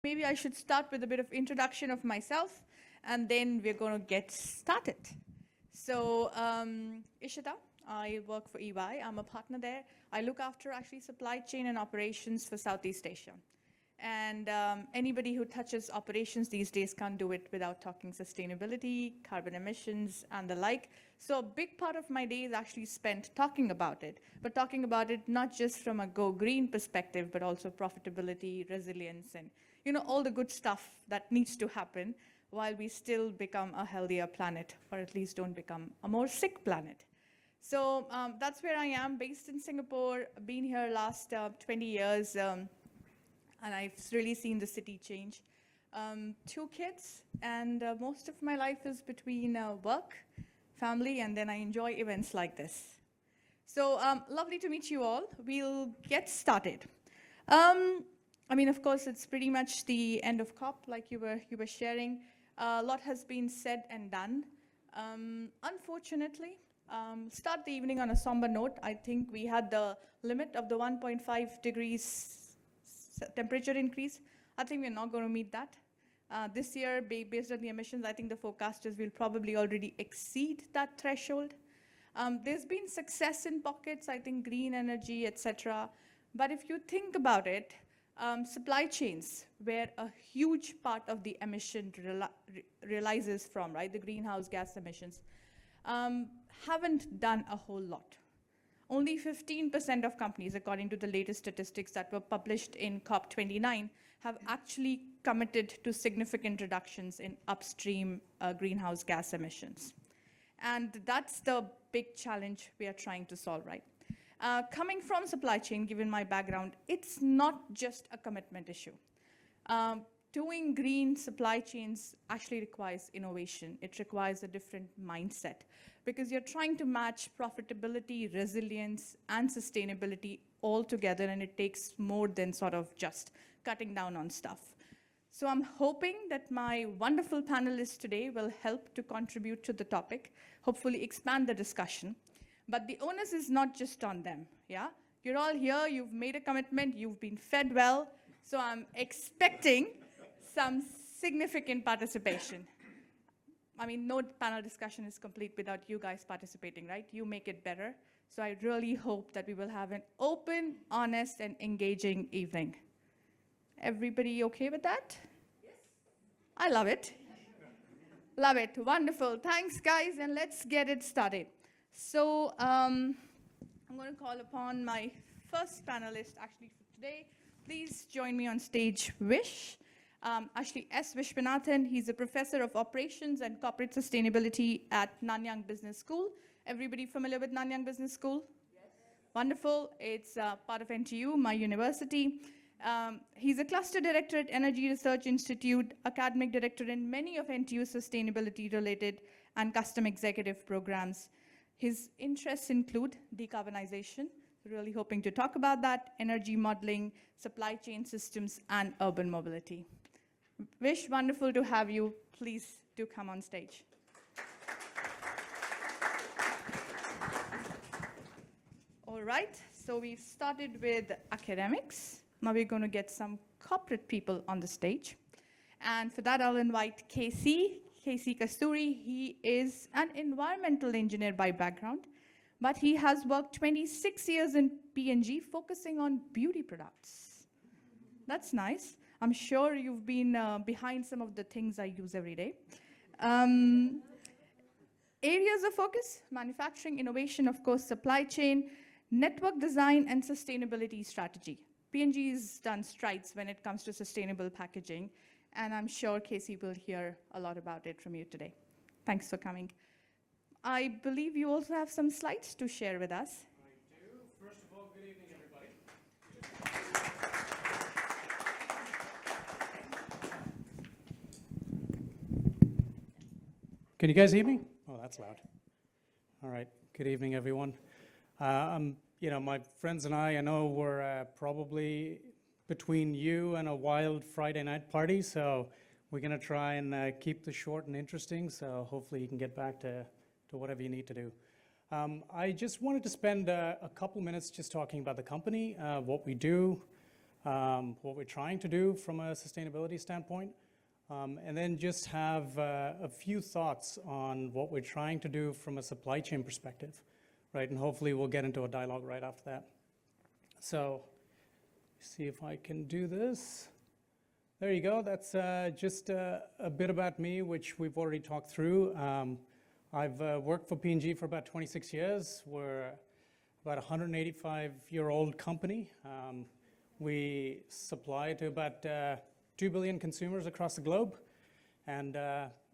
maybe I should start with a bit of introduction of myself, and then we're going to get started. So, Ishita, I work for EY. I'm a partner there. I look after actually supply chain and operations for Southeast Asia. And anybody who touches operations these days can't do it without talking sustainability, carbon emissions, and the like. So a big part of my day is actually spent talking about it, but talking about it not just from a go green perspective, but also profitability, resilience, and all the good stuff that needs to happen while we still become a healthier planet, or at least don't become a more sick planet. So that's where I am, based in Singapore, been here last 20 years, and I've really seen the city change. 2 kids, and most of my life is between work, family, and then I enjoy events like this. So lovely to meet you all. We'll get started. I mean, of course, it's pretty much the end of COP, like you were sharing. A lot has been said and done. Unfortunately, start the evening on a somber note. I think we had the limit of the 1.5 degrees temperature increase. I think we're not going to meet that. This year, based on the emissions, I think the forecasters will probably already exceed that threshold. There's been success in pockets, I think green energy, etc. But if you think about it, supply chains, where a huge part of the emission realizes from, right, the greenhouse gas emissions, haven't done a whole lot. Only 15% of companies, according to the latest statistics that were published in COP29, have actually committed to significant reductions in upstream greenhouse gas emissions. And that's the big challenge we are trying to solve, right? Coming from supply chain, given my background, it's not just a commitment issue. Doing green supply chains actually requires innovation. It requires a different mindset, because you're trying to match profitability, resilience, and sustainability all together, and it takes more than sort of just cutting down on stuff. So I'm hoping that my wonderful panelists today will help to contribute to the topic, hopefully expand the discussion. But the onus is not just on them, yeah? You're all here, you've made a commitment, you've been fed well, so I'm expecting some significant participation. I mean, no panel discussion is complete without you guys participating, right? You make it better. So I really hope that we will have an open, honest, and engaging evening. Everybody okay with that? Yes. I love it. Love it. Wonderful. Thanks, guys, and let's get it started. So I'm going to call upon my first panelist, actually, for today. Please join me on stage, Vish. Actually, S. Viswanathan, he's a professor of operations and corporate sustainability at Nanyang Business School. Everybody familiar with Nanyang Business School? Yes. Wonderful. It's part of NTU, my university. He's a cluster director at Energy Research Institute, academic director in many of NTU's sustainability-related and custom executive programs. His interests include decarbonization, really hoping to talk about that, energy modeling, supply chain systems, and urban mobility. Vish, wonderful to have you. Please do come on stage. All right, so we've started with academics. Now we're going to get some corporate people on the stage. And for that, I'll invite Kasturi. He is an environmental engineer by background, but he has worked 26 years in P&G focusing on beauty products. That's nice. I'm sure you've been behind some of the things I use every day. Areas of focus: manufacturing, innovation, of course, supply chain, network design, and sustainability strategy. P&G has done strides when it comes to sustainable packaging, and I'm sure Casey will hear a lot about it from you today. Thanks for coming. I believe you also have some slides to share with us. I do. First of all, good evening, everybody. Can you guys hear me? Oh, that's loud. All right. Good evening, everyone. My friends and I know we're probably between you and a wild Friday night party, so we're going to try and keep this short and interesting, so hopefully you can get back to whatever you need to do. I just wanted to spend a couple minutes just talking about the company, what we do, what we're trying to do from a sustainability standpoint, and then just have a few thoughts on what we're trying to do from a supply chain perspective, right? And hopefully we'll get into a dialogue right after that. So, see if I can do this. There you go. That's just a bit about me, which we've already talked through. I've worked for P&G for about 26 years. We're about a 185-year-old company. We supply to about 2 billion consumers across the globe and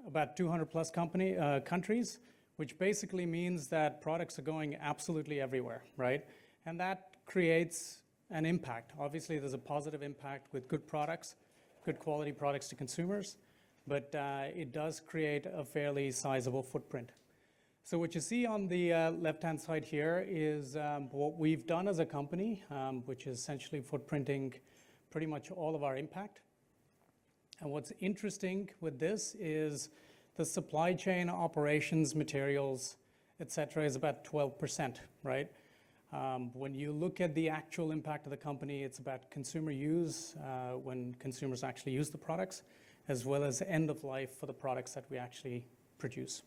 about 200 plus countries, which basically means that products are going absolutely everywhere, right? And that creates an impact. Obviously, there's a positive impact with good products, good quality products to consumers, but it does create a fairly sizable footprint. So what you see on the left-hand side here is what we've done as a company, which is essentially footprinting pretty much all of our impact. And what's interesting with this is the supply chain operations, materials, et cetera, is about 12%, right? When you look at the actual impact of the company, it's about consumer use, when consumers actually use the products, as well as end of life for the products that we actually produce.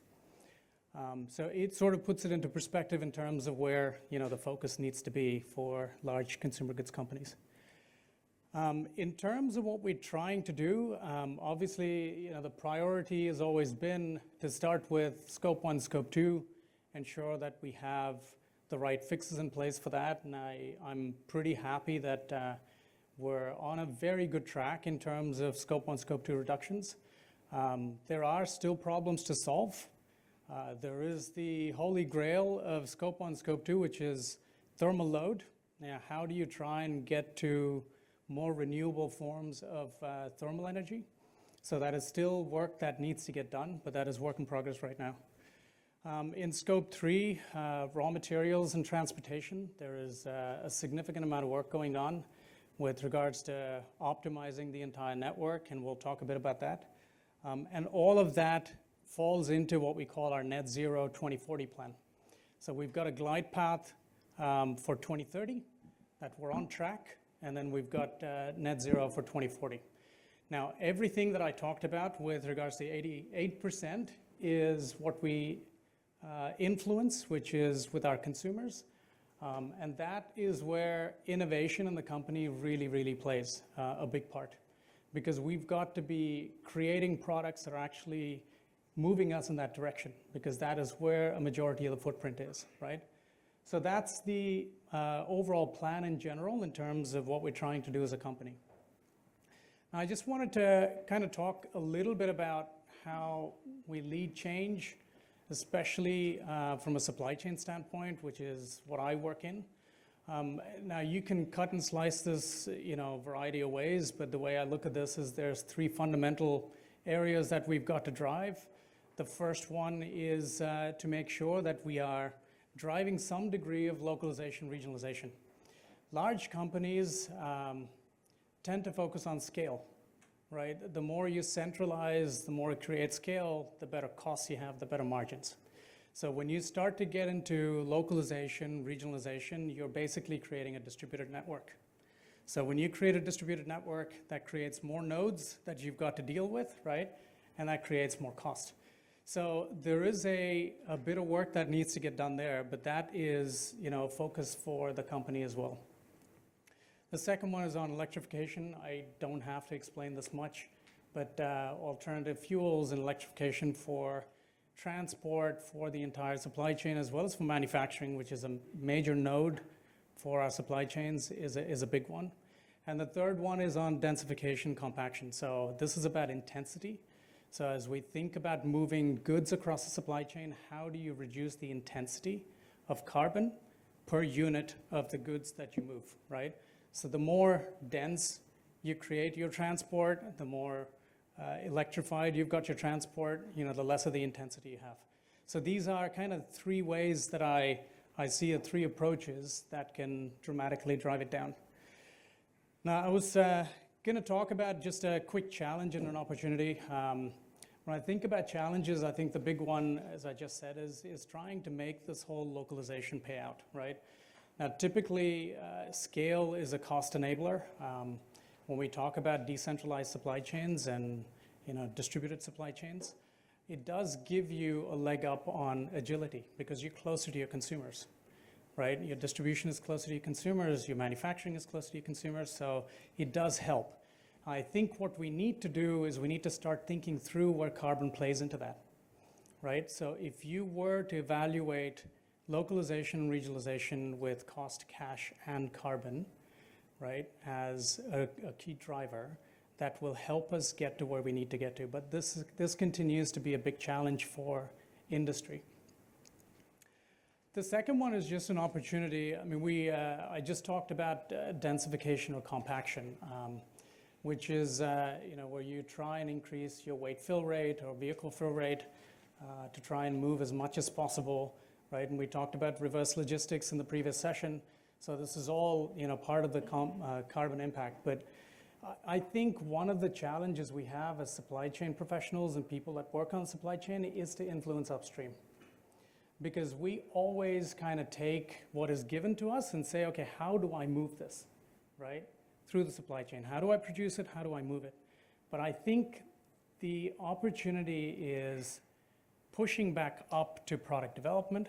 So it sort of puts it into perspective in terms of where, you know, the focus needs to be for large consumer goods companies. In terms of what we're trying to do, obviously, you know, the priority has always been to start with scope 1, scope 2, ensure that we have the right fixes in place for that, and I'm pretty happy that we're on a very good track in terms of scope 1, scope 2 reductions. There are still problems to solve. There is the holy grail of scope 1, scope 2, which is thermal load. Now, how do you try and get to more renewable forms of thermal energy? So that is still work that needs to get done, but that is work in progress right now. In scope 3, raw materials and transportation, there is a significant amount of work going on with regards to optimizing the entire network, and we'll talk a bit about that. And all of that falls into what we call our net zero 2040 plan. So we've got a glide path for 2030 that we're on track, and then we've got net zero for 2040. Now, everything that I talked about with regards to 88% is what we influence, which is with our consumers. And that is where innovation in the company really, really plays a big part. Because we've got to be creating products that are actually moving us in that direction, because that is where a majority of the footprint is, right? So that's the overall plan in general in terms of what we're trying to do as a company. Now, I just wanted to kind of talk a little bit about how we lead change, especially from a supply chain standpoint, which is what I work in. Now, you can cut and slice this, you know, a variety of ways, but the way I look at this is there's 3 fundamental areas that we've got to drive. The first one is to make sure that we are driving some degree of localization, regionalization. Large companies tend to focus on scale, right? The more you centralize, the more it creates scale, the better costs you have, the better margins. So when you start to get into localization, regionalization, you're basically creating a distributed network. So when you create a distributed network, that creates more nodes that you've got to deal with, right? And that creates more cost. So there is a bit of work that needs to get done there, but that is, you know, a focus for the company as well. The second one is on electrification. I don't have to explain this much, but alternative fuels and electrification for transport, for the entire supply chain, as well as for manufacturing, which is a major node for our supply chains, is a big one. And the third one is on densification, compaction. So this is about intensity. So as we think about moving goods across the supply chain, how do you reduce the intensity of carbon per unit of the goods that you move, right? So the more dense you create your transport, the more electrified you've got your transport, you know, the less of the intensity you have. So these are kind of 3 ways that I see 3 approaches that can dramatically drive it down. Now, I was going to talk about just a quick challenge and an opportunity. When I think about challenges, I think the big one, as I just said, is trying to make this whole localization pay out, right? Now, typically, scale is a cost enabler. When we talk about decentralized supply chains and distributed supply chains, it does give you a leg up on agility because you're closer to your consumers, right? Your distribution is closer to your consumers, your manufacturing is closer to your consumers, so it does help. I think what we need to do is we need to start thinking through where carbon plays into that, right? So if you were to evaluate localization and regionalization with cost, cash, and carbon, right, as a key driver, that will help us get to where we need to get to. But this continues to be a big challenge for industry. The second one is just an opportunity. I mean, I just talked about densification or compaction, which is where you try and increase your weight fill rate or vehicle fill rate to try and move as much as possible, right? And we talked about reverse logistics in the previous session. So this is all part of the carbon impact. But I think one of the challenges we have as supply chain professionals and people that work on supply chain is to influence upstream. Because we always kind of take what is given to us and say, okay, how do I move this, right? Through the supply chain. How do I produce it? How do I move it? But I think the opportunity is pushing back up to product development,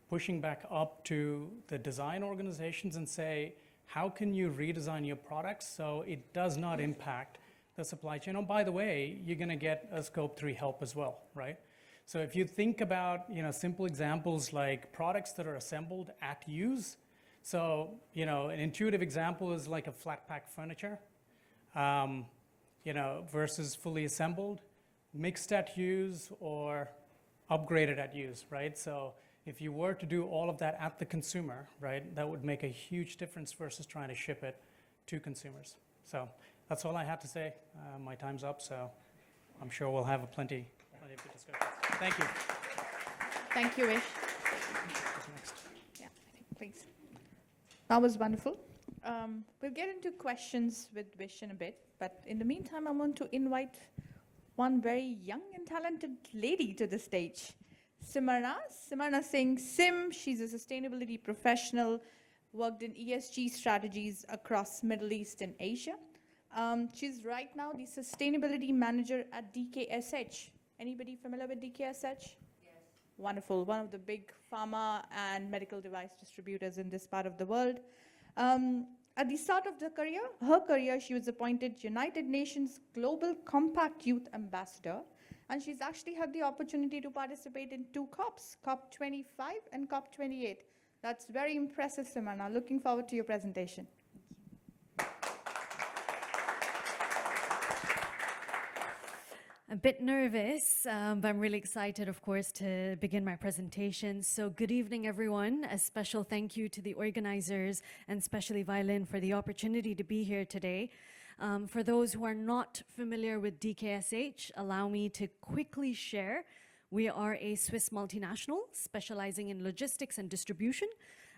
pushing back up to the design organizations and say, how can you redesign your products so it does not impact the supply chain? Oh, by the way, you're going to get a Scope 3 help as well, right? So if you think about simple examples like products that are assembled at use, so an intuitive example is like a flat pack furniture, versus fully assembled, mixed at use or upgraded at use, right? So if you were to do all of that at the consumer, right, that would make a huge difference versus trying to ship it to consumers. So that's all I had to say. My time's up, so I'm sure we'll have plenty of good discussions. Thank you. Thank you, Vish. Next. Yeah, please. That was wonderful. We'll get into questions with Vish in a bit, but in the meantime, I want to invite one very young and talented lady to the stage. Simarna Singh, Sim, she's a sustainability professional, worked in ESG strategies across Middle East and Asia. She's right now the sustainability manager at DKSH. Anybody familiar with DKSH? Yes. Wonderful, one of the big pharma and medical device distributors in this part of the world. At the start of her career, she was appointed United Nations Global Compact Youth Ambassador. And she's actually had the opportunity to participate in 2 COPs, COP25 and COP28. That's very impressive, Simarna. Looking forward to your presentation. A bit nervous, but I'm really excited, of course, to begin my presentation. So good evening, everyone. A special thank you to the organizers and especially Violin for the opportunity to be here today. For those who are not familiar with DKSH, allow me to quickly share. We are a Swiss multinational specializing in logistics and distribution,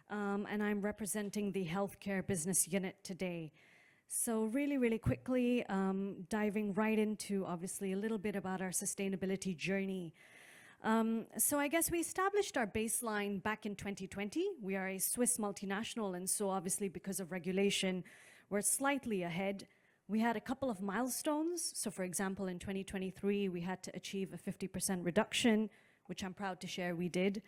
and I'm representing the healthcare business unit today. So really, really quickly, diving right into, obviously, a little bit about our sustainability journey. So I guess we established our baseline back in 2020. We are a Swiss multinational, and so obviously because of regulation, we're slightly ahead. We had a couple of milestones. So for example, in 2023, we had to achieve a 50% reduction, which I'm proud to share we did.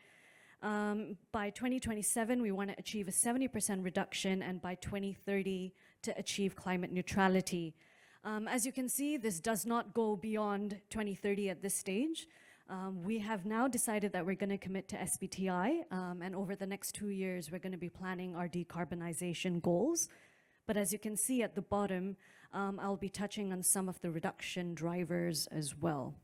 By 2027, we want to achieve a 70% reduction, and by 2030, to achieve climate neutrality. As you can see, this does not go beyond 2030 at this stage. We have now decided that we're going to commit to SBTi, and over the next 2 years, we're going to be planning our decarbonization goals. But as you can see at the bottom, I'll be touching on some of the reduction drivers as well.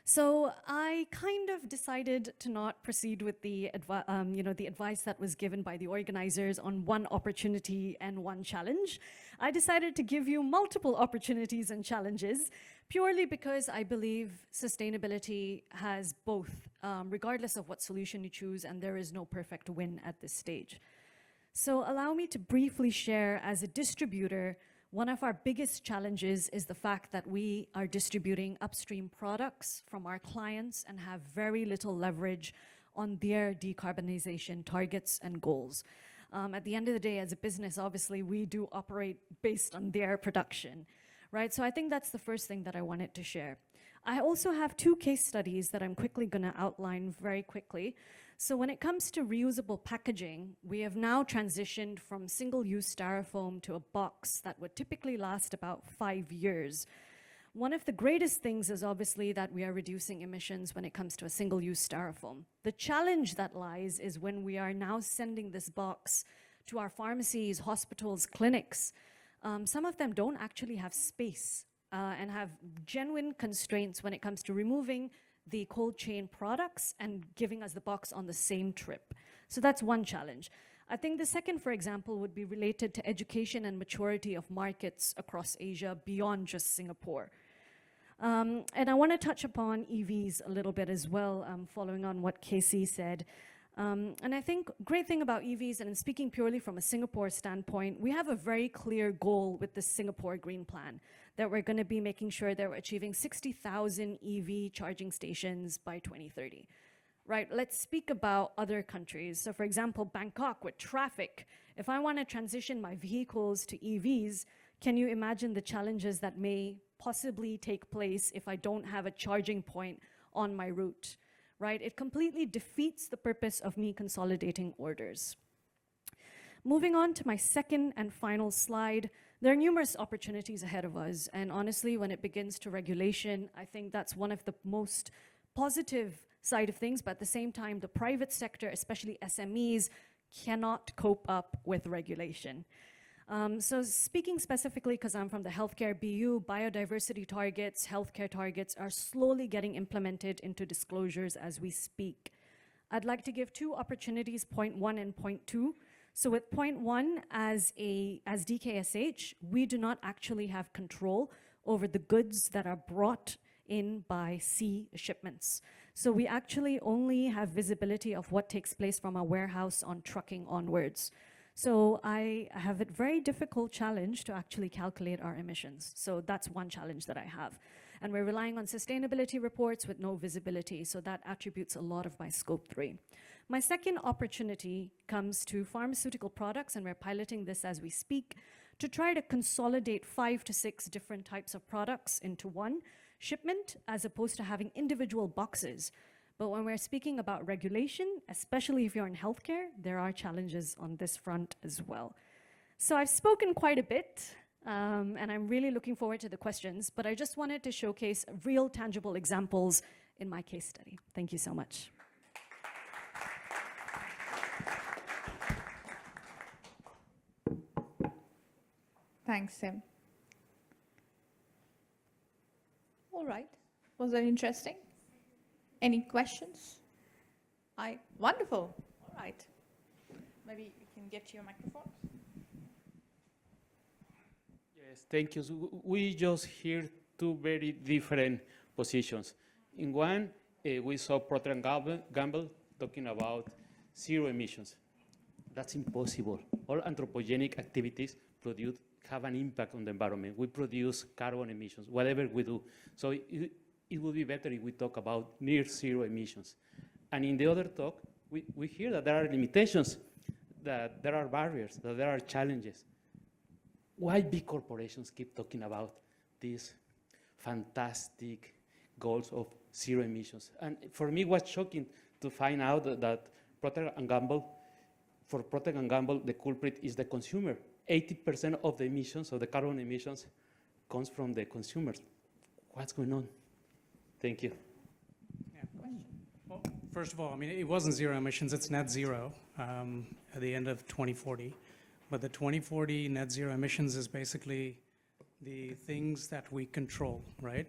So I kind of decided to not proceed with the advice that was given by the organizers on one opportunity and one challenge. I decided to give you multiple opportunities and challenges purely because I believe sustainability has both, regardless of what solution you choose, and there is no perfect win at this stage. So allow me to briefly share, as a distributor, one of our biggest challenges is the fact that we are distributing upstream products from our clients and have very little leverage on their decarbonization targets and goals. At the end of the day, as a business, obviously, we do operate based on their production, right? So I think that's the first thing that I wanted to share. I also have 2 case studies that I'm quickly going to outline very quickly. So when it comes to reusable packaging, we have now transitioned from single-use styrofoam to a box that would typically last about 5 years. One of the greatest things is obviously that we are reducing emissions when it comes to a single-use styrofoam. The challenge that lies is when we are now sending this box to our pharmacies, hospitals, clinics. Some of them don't actually have space and have genuine constraints when it comes to removing the cold chain products and giving us the box on the same trip. So that's one challenge. I think the second, for example, would be related to education and maturity of markets across Asia beyond just Singapore. And I want to touch upon EVs a little bit as well, following on what Casey said. And I think great thing about EVs, and speaking purely from a Singapore standpoint, we have a very clear goal with the Singapore Green Plan, that we're going to be making sure that we're achieving 60,000 EV charging stations by 2030. Right, let's speak about other countries. So for example, Bangkok with traffic. If I want to transition my vehicles to EVs, can you imagine the challenges that may possibly take place if I don't have a charging point on my route, right? It completely defeats the purpose of me consolidating orders. Moving on to my second and final slide, there are numerous opportunities ahead of us. And honestly, when it begins to regulation, I think that's one of the most positive side of things, but at the same time, the private sector, especially SMEs, cannot cope up with regulation. So speaking specifically, because I'm from the healthcare BU, biodiversity targets, healthcare targets are slowly getting implemented into disclosures as we speak. I'd like to give 2 opportunities, point 1 and point 2. So with point 1, as DKSH, we do not actually have control over the goods that are brought in by sea shipments. So we actually only have visibility of what takes place from our warehouse on trucking onwards. So I have a very difficult challenge to actually calculate our emissions. So that's one challenge that I have. And we're relying on sustainability reports with no visibility. So that attributes a lot of my scope 3. My second opportunity comes to pharmaceutical products, and we're piloting this as we speak, to try to consolidate 5 to 6 different types of products into one shipment, as opposed to having individual boxes. But when we're speaking about regulation, especially if you're in healthcare, there are challenges on this front as well. So I've spoken quite a bit, and I'm really looking forward to the questions, but I just wanted to showcase real tangible examples in my case study. Thank you so much. Thanks, Sim. All right. Was that interesting? Any questions? Wonderful. All right. Maybe you can get to your microphone. Yes, thank you. So we just hear 2 very different positions. In one, we saw Procter & Gamble talking about 0 emissions. That's impossible. All anthropogenic activities have an impact on the environment. We produce carbon emissions, whatever we do. So it would be better if we talk about near 0 emissions. And in the other talk, we hear that there are limitations, that there are barriers, that there are challenges. Why big corporations keep talking about these fantastic goals of 0 emissions? And for me, it was shocking to find out that Procter & Gamble, for Procter & Gamble, the culprit is the consumer. 80% of the emissions, of the carbon emissions, comes from the consumers. What's going on? Thank you. Yeah. Well, first of all, I mean, it wasn't 0 emissions, it's net zero at the end of 2040. But the 2040 net zero emissions is basically the things that we control, right?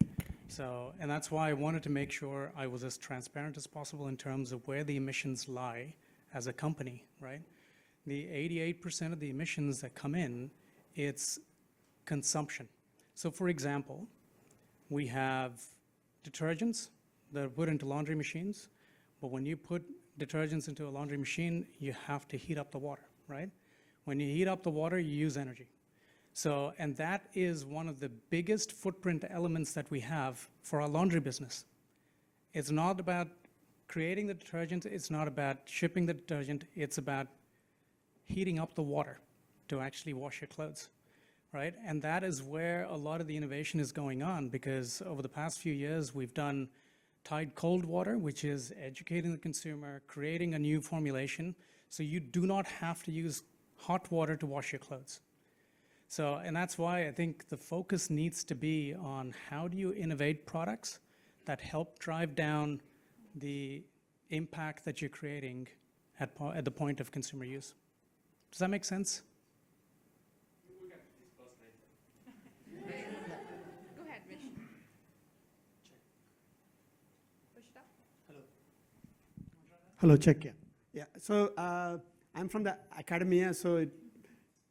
So, and that's why I wanted to make sure I was as transparent as possible in terms of where the emissions lie as a company, right? The 88% of the emissions that come in, it's consumption. So for example, we have detergents that are put into laundry machines, but when you put detergents into a laundry machine, you have to heat up the water, right? When you heat up the water, you use energy. So, and that is one of the biggest footprint elements that we have for our laundry business. It's not about creating the detergent, it's not about shipping the detergent, it's about heating up the water to actually wash your clothes, right? And that is where a lot of the innovation is going on, because over the past few years, we've done Tide cold water, which is educating the consumer, creating a new formulation, so you do not have to use hot water to wash your clothes. So, and that's why I think the focus needs to be on how do you innovate products that help drive down the impact that you're creating at the point of consumer use. Does that make sense? Go ahead, Vish. Push it up. Hello, check, yeah. Yeah, so I'm from the academia, so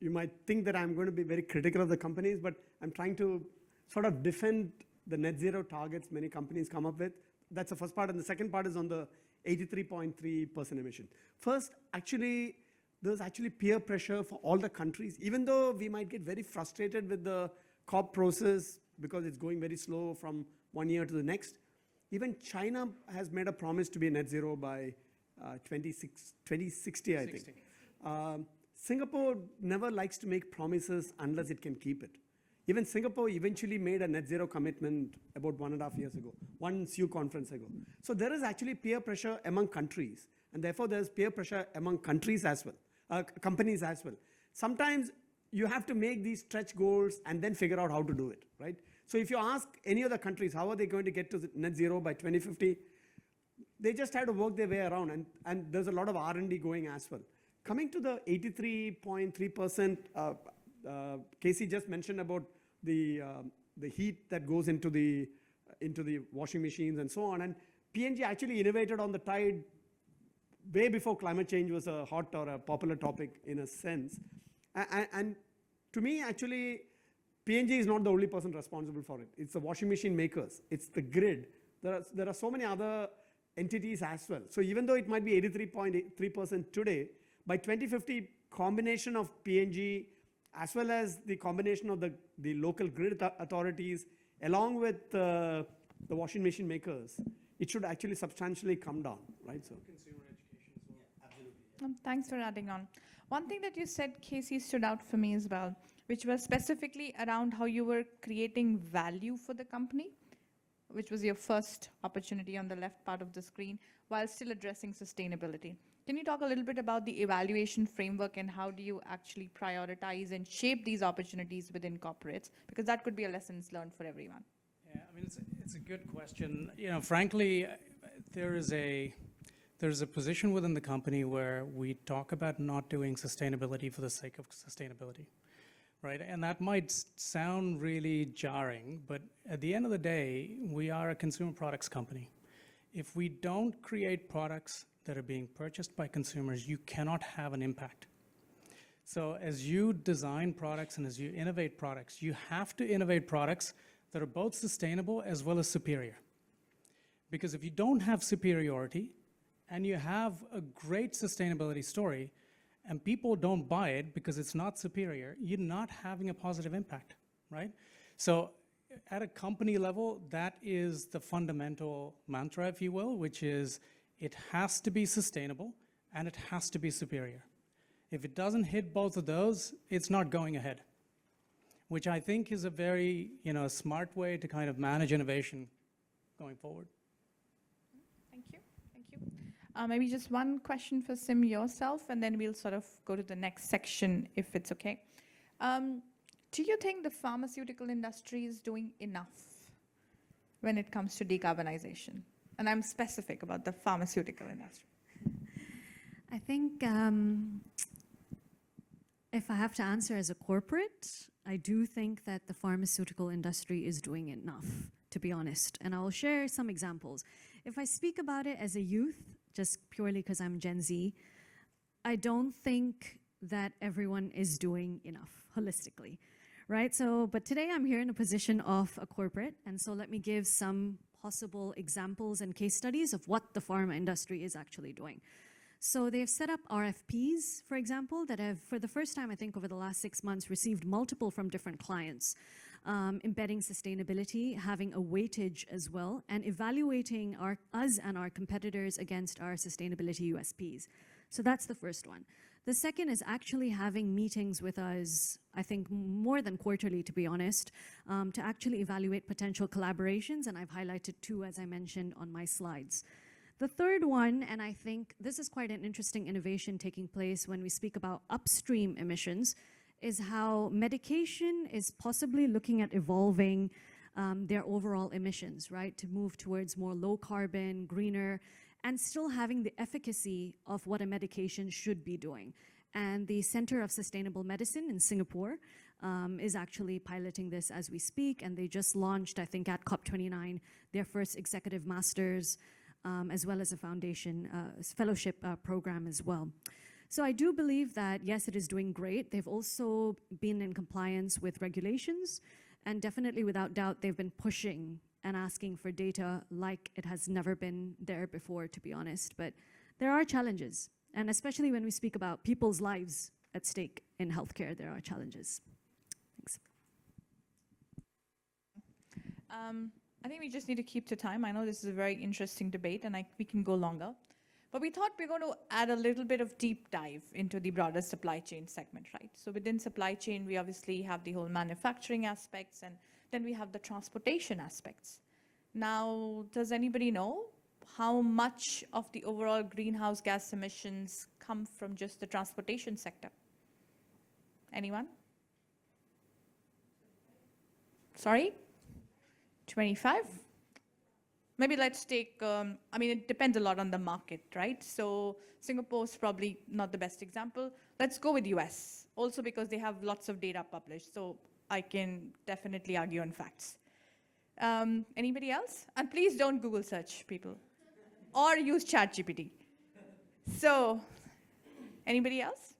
you might think that I'm going to be very critical of the companies, but I'm trying to sort of defend the net zero targets many companies come up with. That's the first part, and the second part is on the 83.3% emission. First, actually, there's actually peer pressure for all the countries, even though we might get very frustrated with the COP process because it's going very slow from one year to the next. Even China has made a promise to be net zero by 2060, I think. Singapore never likes to make promises unless it can keep it. Even Singapore eventually made a net zero commitment about 1.5 years ago, one CU conference ago. So there is actually peer pressure among countries, and therefore there's peer pressure among countries as well, companies as well. Sometimes you have to make these stretch goals and then figure out how to do it, right? So if you ask any other countries, how are they going to get to net zero by 2050? They just have to work their way around, and there's a lot of R&D going as well. Coming to the 83.3%, Casey just mentioned about the heat that goes into the washing machines and so on. And P&G actually innovated on the Tide way before climate change was a hot or a popular topic in a sense. And to me, actually, P&G is not the only person responsible for it. It's the washing machine makers. It's the grid. There are so many other entities as well. So even though it might be 83.3% today, by 2050, combination of P&G as well as the combination of the local grid authorities along with the washing machine makers, it should actually substantially come down, right? So Consumer education as well. Yeah, absolutely. Thanks for adding on. One thing that you said, Casey, stood out for me as well, which was specifically around how you were creating value for the company, which was your first opportunity on the left part of the screen, while still addressing sustainability. Can you talk a little bit about the evaluation framework and how do you actually prioritize and shape these opportunities within corporates? Because that could be a lessons learned for everyone. Yeah, I mean, it's a good question. You know, frankly, there is a position within the company where we talk about not doing sustainability for the sake of sustainability, right? And that might sound really jarring, but at the end of the day, we are a consumer products company. If we don't create products that are being purchased by consumers, you cannot have an impact. So as you design products and as you innovate products, you have to innovate products that are both sustainable as well as superior. Because if you don't have superiority and you have a great sustainability story and people don't buy it because it's not superior, you're not having a positive impact, right? So at a company level, that is the fundamental mantra, if you will, which is it has to be sustainable and it has to be superior. If it doesn't hit both of those, it's not going ahead, which I think is a very smart way to kind of manage innovation going forward. Thank you. Thank you. Maybe just one question for Sim yourself, and then we'll sort of go to the next section, if it's okay. Do you think the pharmaceutical industry is doing enough when it comes to decarbonization? And I'm specific about the pharmaceutical industry. I think if I have to answer as a corporate, I do think that the pharmaceutical industry is doing enough, to be honest. And I'll share some examples. If I speak about it as a youth, just purely because I'm Gen Z, I don't think that everyone is doing enough holistically, right? So, but today I'm here in a position of a corporate, and so let me give some possible examples and case studies of what the pharma industry is actually doing. So they've set up RFPs, for example, that have, for the first time, I think, over the last 6 months, received multiple from different clients. embedding sustainability, having a weightage as well, and evaluating us and our competitors against our sustainability USPs. So that's the first one. The second is actually having meetings with us, I think more than quarterly, to be honest, to actually evaluate potential collaborations, and I've highlighted 2, as I mentioned on my slides. The third one, and I think this is quite an interesting innovation taking place when we speak about upstream emissions, is how medication is possibly looking at evolving their overall emissions, right? To move towards more low carbon, greener, and still having the efficacy of what a medication should be doing. And the Center of Sustainable Medicine in Singapore is actually piloting this as we speak, and they just launched, I think at COP29, their first executive masters, as well as a foundation fellowship program as well. So I do believe that, yes, it is doing great. They've also been in compliance with regulations, and definitely without doubt, they've been pushing and asking for data like it has never been there before, to be honest. But there are challenges, and especially when we speak about people's lives at stake in healthcare, there are challenges. Thanks. I think we just need to keep to time. I know this is a very interesting debate, and we can go longer. But we thought we're going to add a little bit of deep dive into the broader supply chain segment, right? So within supply chain, we obviously have the whole manufacturing aspects, and then we have the transportation aspects. Now, does anybody know how much of the overall greenhouse gas emissions come from just the transportation sector? Anyone? Sorry? 25? Maybe let's take, I mean, it depends a lot on the market, right? So Singapore is probably not the best example. Let's go with US, also because they have lots of data published. So I can definitely argue on facts. Anybody else? And please don't Google search, people, or use ChatGPT. So, anybody else?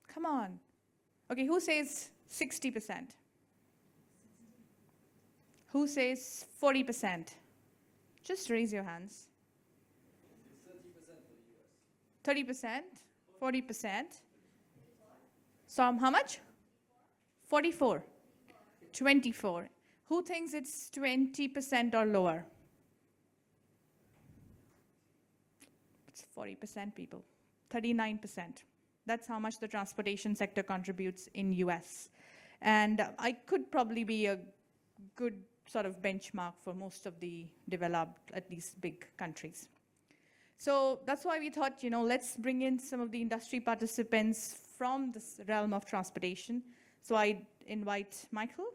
Come on. Okay, who says 60%? Who says 40%? Just raise your hands. 30%? 40%? So how much? 44. 24. Who thinks it's 20% or lower? It's 40%, people. 39%. That's how much the transportation sector contributes in US. And I could probably be a good sort of benchmark for most of the developed, at least big countries. So that's why we thought, let's bring in some of the industry participants from this realm of transportation. So I invite Michael,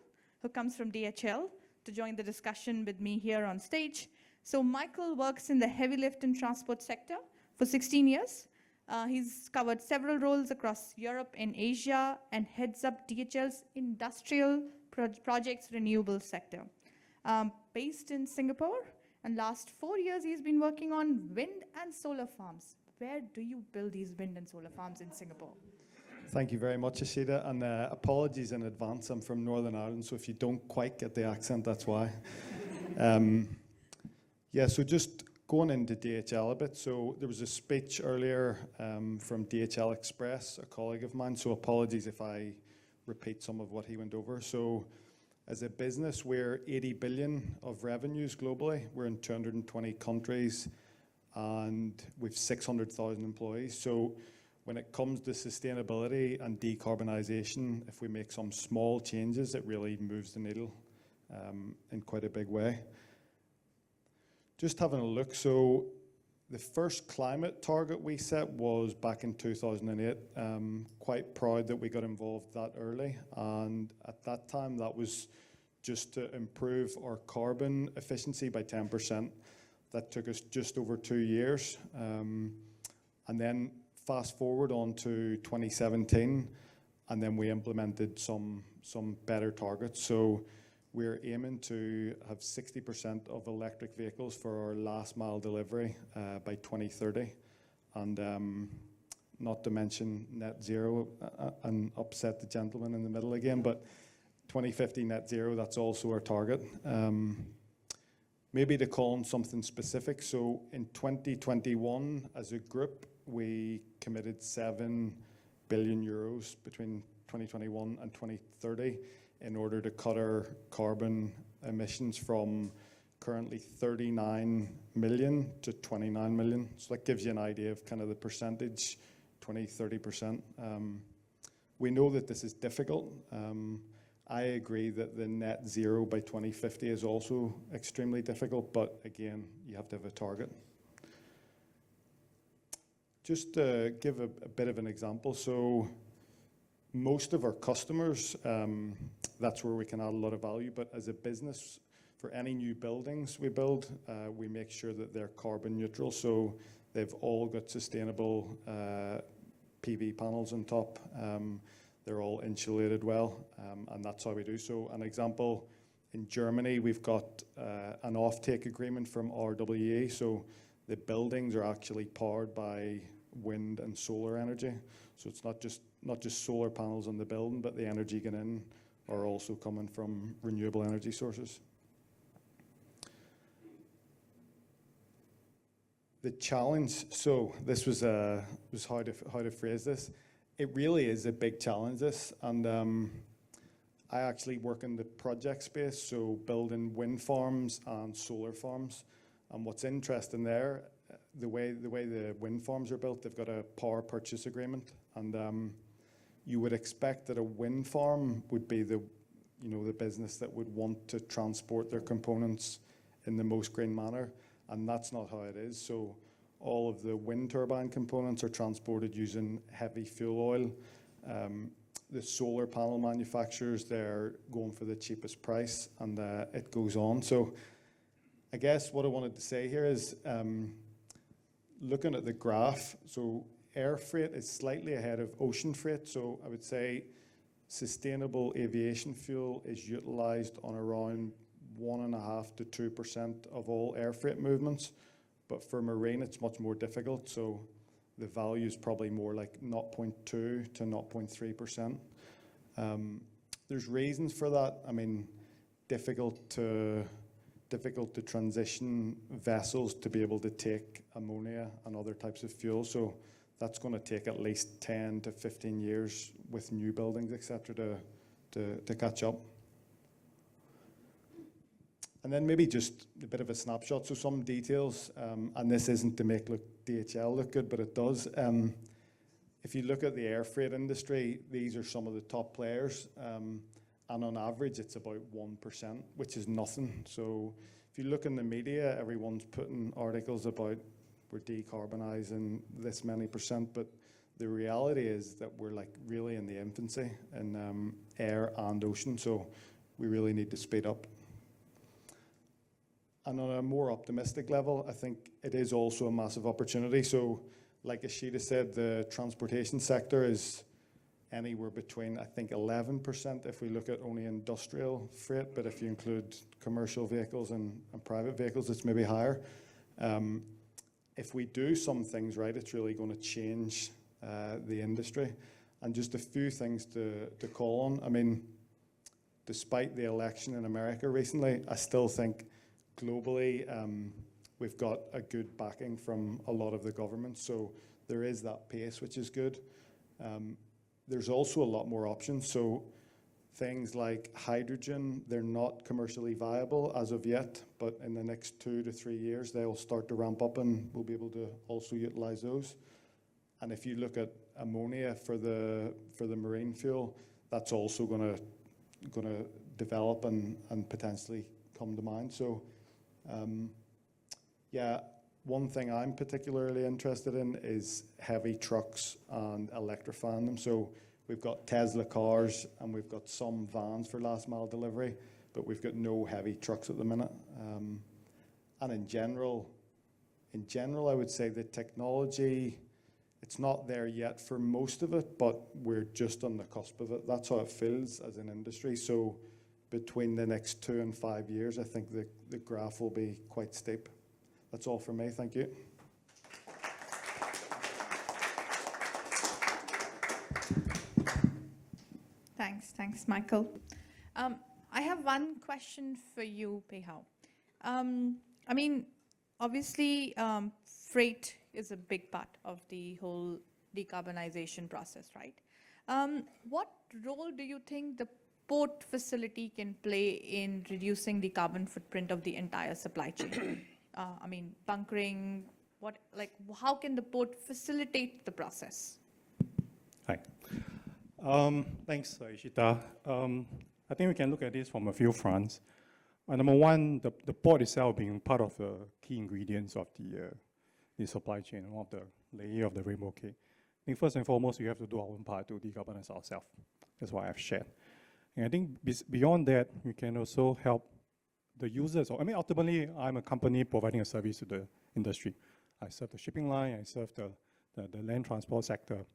who comes from DHL, to join the discussion with me here on stage. So Michael works in the heavy lift and transport sector for 16 years. He's covered several roles across Europe and Asia and heads up DHL's industrial projects renewables sector. Based in Singapore, and last 4 years he's been working on wind and solar farms. Where do you build these wind and solar farms in Singapore? Thank you very much, Ishita, and apologies in advance. I'm from Northern Ireland, so if you don't quite get the accent, that's why. Yeah, so just going into DHL a bit. So there was a speech earlier from DHL Express, a colleague of mine, so apologies if I repeat some of what he went over. So as a business, we're 80 billion of revenues globally. We're in 220 countries, and we've 600,000 employees. So when it comes to sustainability and decarbonisation, if we make some small changes, it really moves the needle in quite a big way. Just having a look, so the first climate target we set was back in 2008. Quite proud that we got involved that early, and at that time that was just to improve our carbon efficiency by 10%. That took us just over 2 years, and then fast forward on to 2017, and then we implemented some better targets. So we're aiming to have 60% of electric vehicles for our last mile delivery by 2030, and not to mention net zero and upset the gentleman in the middle again, but 2050 net zero, that's also our target. Maybe to call on something specific, so in 2021 as a group, we committed 7 billion euros between 2021 and 2030 in order to cut our carbon emissions from currently 39 million to 29 million. So that gives you an idea of kind of the percentage, 20-30%. We know that this is difficult. I agree that the net zero by 2050 is also extremely difficult, but again, you have to have a target. Just to give a bit of an example, so most of our customers, that's where we can add a lot of value, but as a business, for any new buildings we build, we make sure that they're carbon neutral, so they've all got sustainable PV panels on top. They're all insulated well, and that's how we do. So an example, in Germany, we've got an offtake agreement from RWE, so the buildings are actually powered by wind and solar energy. So it's not just solar panels on the building, but the energy getting in are also coming from renewable energy sources. The challenge, so this was how to phrase this. It really is a big challenge, this, and I actually work in the project space, so building wind farms and solar farms. And what's interesting there, the way the wind farms are built, they've got a power purchase agreement, and you would expect that a wind farm would be the business that would want to transport their components in the most green manner, and that's not how it is. So all of the wind turbine components are transported using heavy fuel oil. The solar panel manufacturers, they're going for the cheapest price, and it goes on. So I guess what I wanted to say here is, looking at the graph, so air freight is slightly ahead of ocean freight. So I would say sustainable aviation fuel is utilized on around 1.5% to 2% of all air freight movements. But for marine, it's much more difficult. So the value is probably more like 0.2 to 0.3%. There's reasons for that. I mean, difficult to transition vessels to be able to take ammonia and other types of fuel. So that's going to take at least 10 to 15 years with new buildings, etc., to catch up. And then maybe just a bit of a snapshot, so some details, and this isn't to make DHL look good, but it does. If you look at the air freight industry, these are some of the top players, and on average it's about 1%, which is nothing. So if you look in the media, everyone's putting articles about we're decarbonising this many percent, but the reality is that we're like really in the infancy in air and ocean, so we really need to speed up. And on a more optimistic level, I think it is also a massive opportunity. So like Ishita said, the transportation sector is anywhere between, I think, 11% if we look at only industrial freight, but if you include commercial vehicles and private vehicles, it's maybe higher. If we do some things right, it's really going to change the industry. And just a few things to call on. I mean, despite the election in America recently, I still think globally, we've got a good backing from a lot of the governments, so there is that pace, which is good. There's also a lot more options, so things like hydrogen, they're not commercially viable as of yet, but in the next 2 to 3 years, they'll start to ramp up and we'll be able to also utilize those. And if you look at ammonia for the marine fuel, that's also going to develop and potentially come to mind. So yeah, one thing I'm particularly interested in is heavy trucks and electrifying them. So we've got Tesla cars and we've got some vans for last mile delivery, but we've got no heavy trucks at the minute. And in general, I would say the technology, it's not there yet for most of it, but we're just on the cusp of it. That's how it feels as an industry. So between the next 2 and 5 years, I think the graph will be quite steep. That's all from me. Thank you. Thanks, Michael. I have one question for you, Pehao. I mean, obviously, freight is a big part of the whole decarbonization process, right? What role do you think the port facility can play in reducing the carbon footprint of the entire supply chain? I mean, bunkering, how can the port facilitate the process? Hi. Thanks, Ishita. I think we can look at this from a few fronts. Number one, the port itself being part of the key ingredients of the supply chain, one of the layer of the rainbow cake. I think first and foremost, we have to do our own part to decarbonize ourselves. That's what I've shared. And I think beyond that, we can also help the users. I mean, ultimately, I'm a company providing a service to the industry. I serve the shipping line, I serve the land transport sector.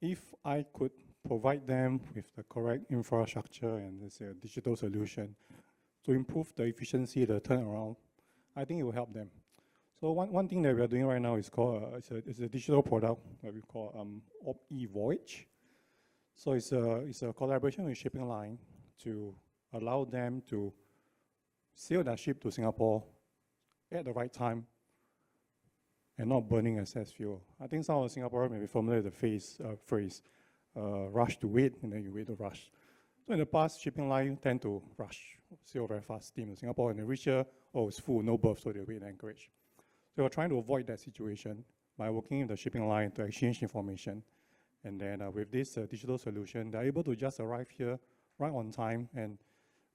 If I could provide them with the correct infrastructure and this digital solution to improve the efficiency, the turnaround, I think it will help them. So one thing that we are doing right now is called, it's a digital product that we call eVoyage. So it's a collaboration with shipping line to allow them to sail their ship to Singapore at the right time and not burning excess fuel. I think some of the Singaporeans may be familiar with the phrase, rush to wait, and then you wait to rush. So in the past, shipping line tend to rush, sail very fast, steam to Singapore, and they reach here, oh, it's full, no berth, so they wait in Anchorage. So we're trying to avoid that situation by working with the shipping line to exchange information. And then with this digital solution, they're able to just arrive here right on time, and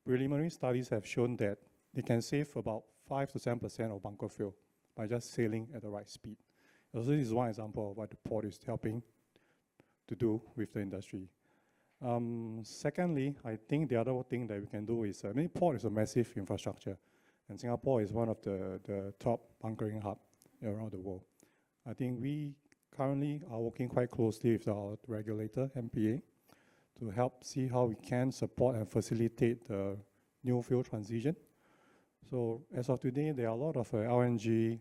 preliminary studies have shown that they can save about 5 to 7% of bunker fuel by just sailing at the right speed. So this is one example of what the port is helping to do with the industry. Secondly, I think the other thing that we can do is, port is a massive infrastructure, and Singapore is one of the top bunkering hubs around the world. I think we currently are working quite closely with our regulator, MPA, to help see how we can support and facilitate the new fuel transition. So as of today, there are a lot of LNG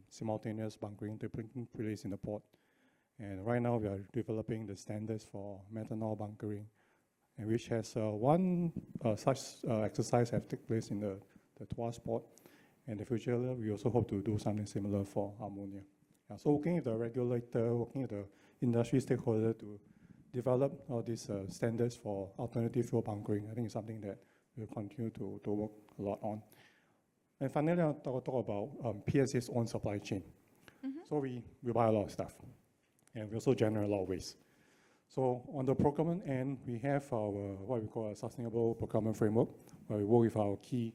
simultaneous bunkering taking place in the port. And right now we are developing the standards for methanol bunkering, and which has one such exercise have taken place in the Tuas port. In the future, we also hope to do something similar for ammonia. So working with the regulator, working with the industry stakeholder to develop all these standards for alternative fuel bunkering, I think is something that we'll continue to work a lot on. And finally, I'll talk about PSA's own supply chain. So we buy a lot of stuff, and we also generate a lot of waste. So on the procurement end, we have our what we call a sustainable procurement framework, where we work with our key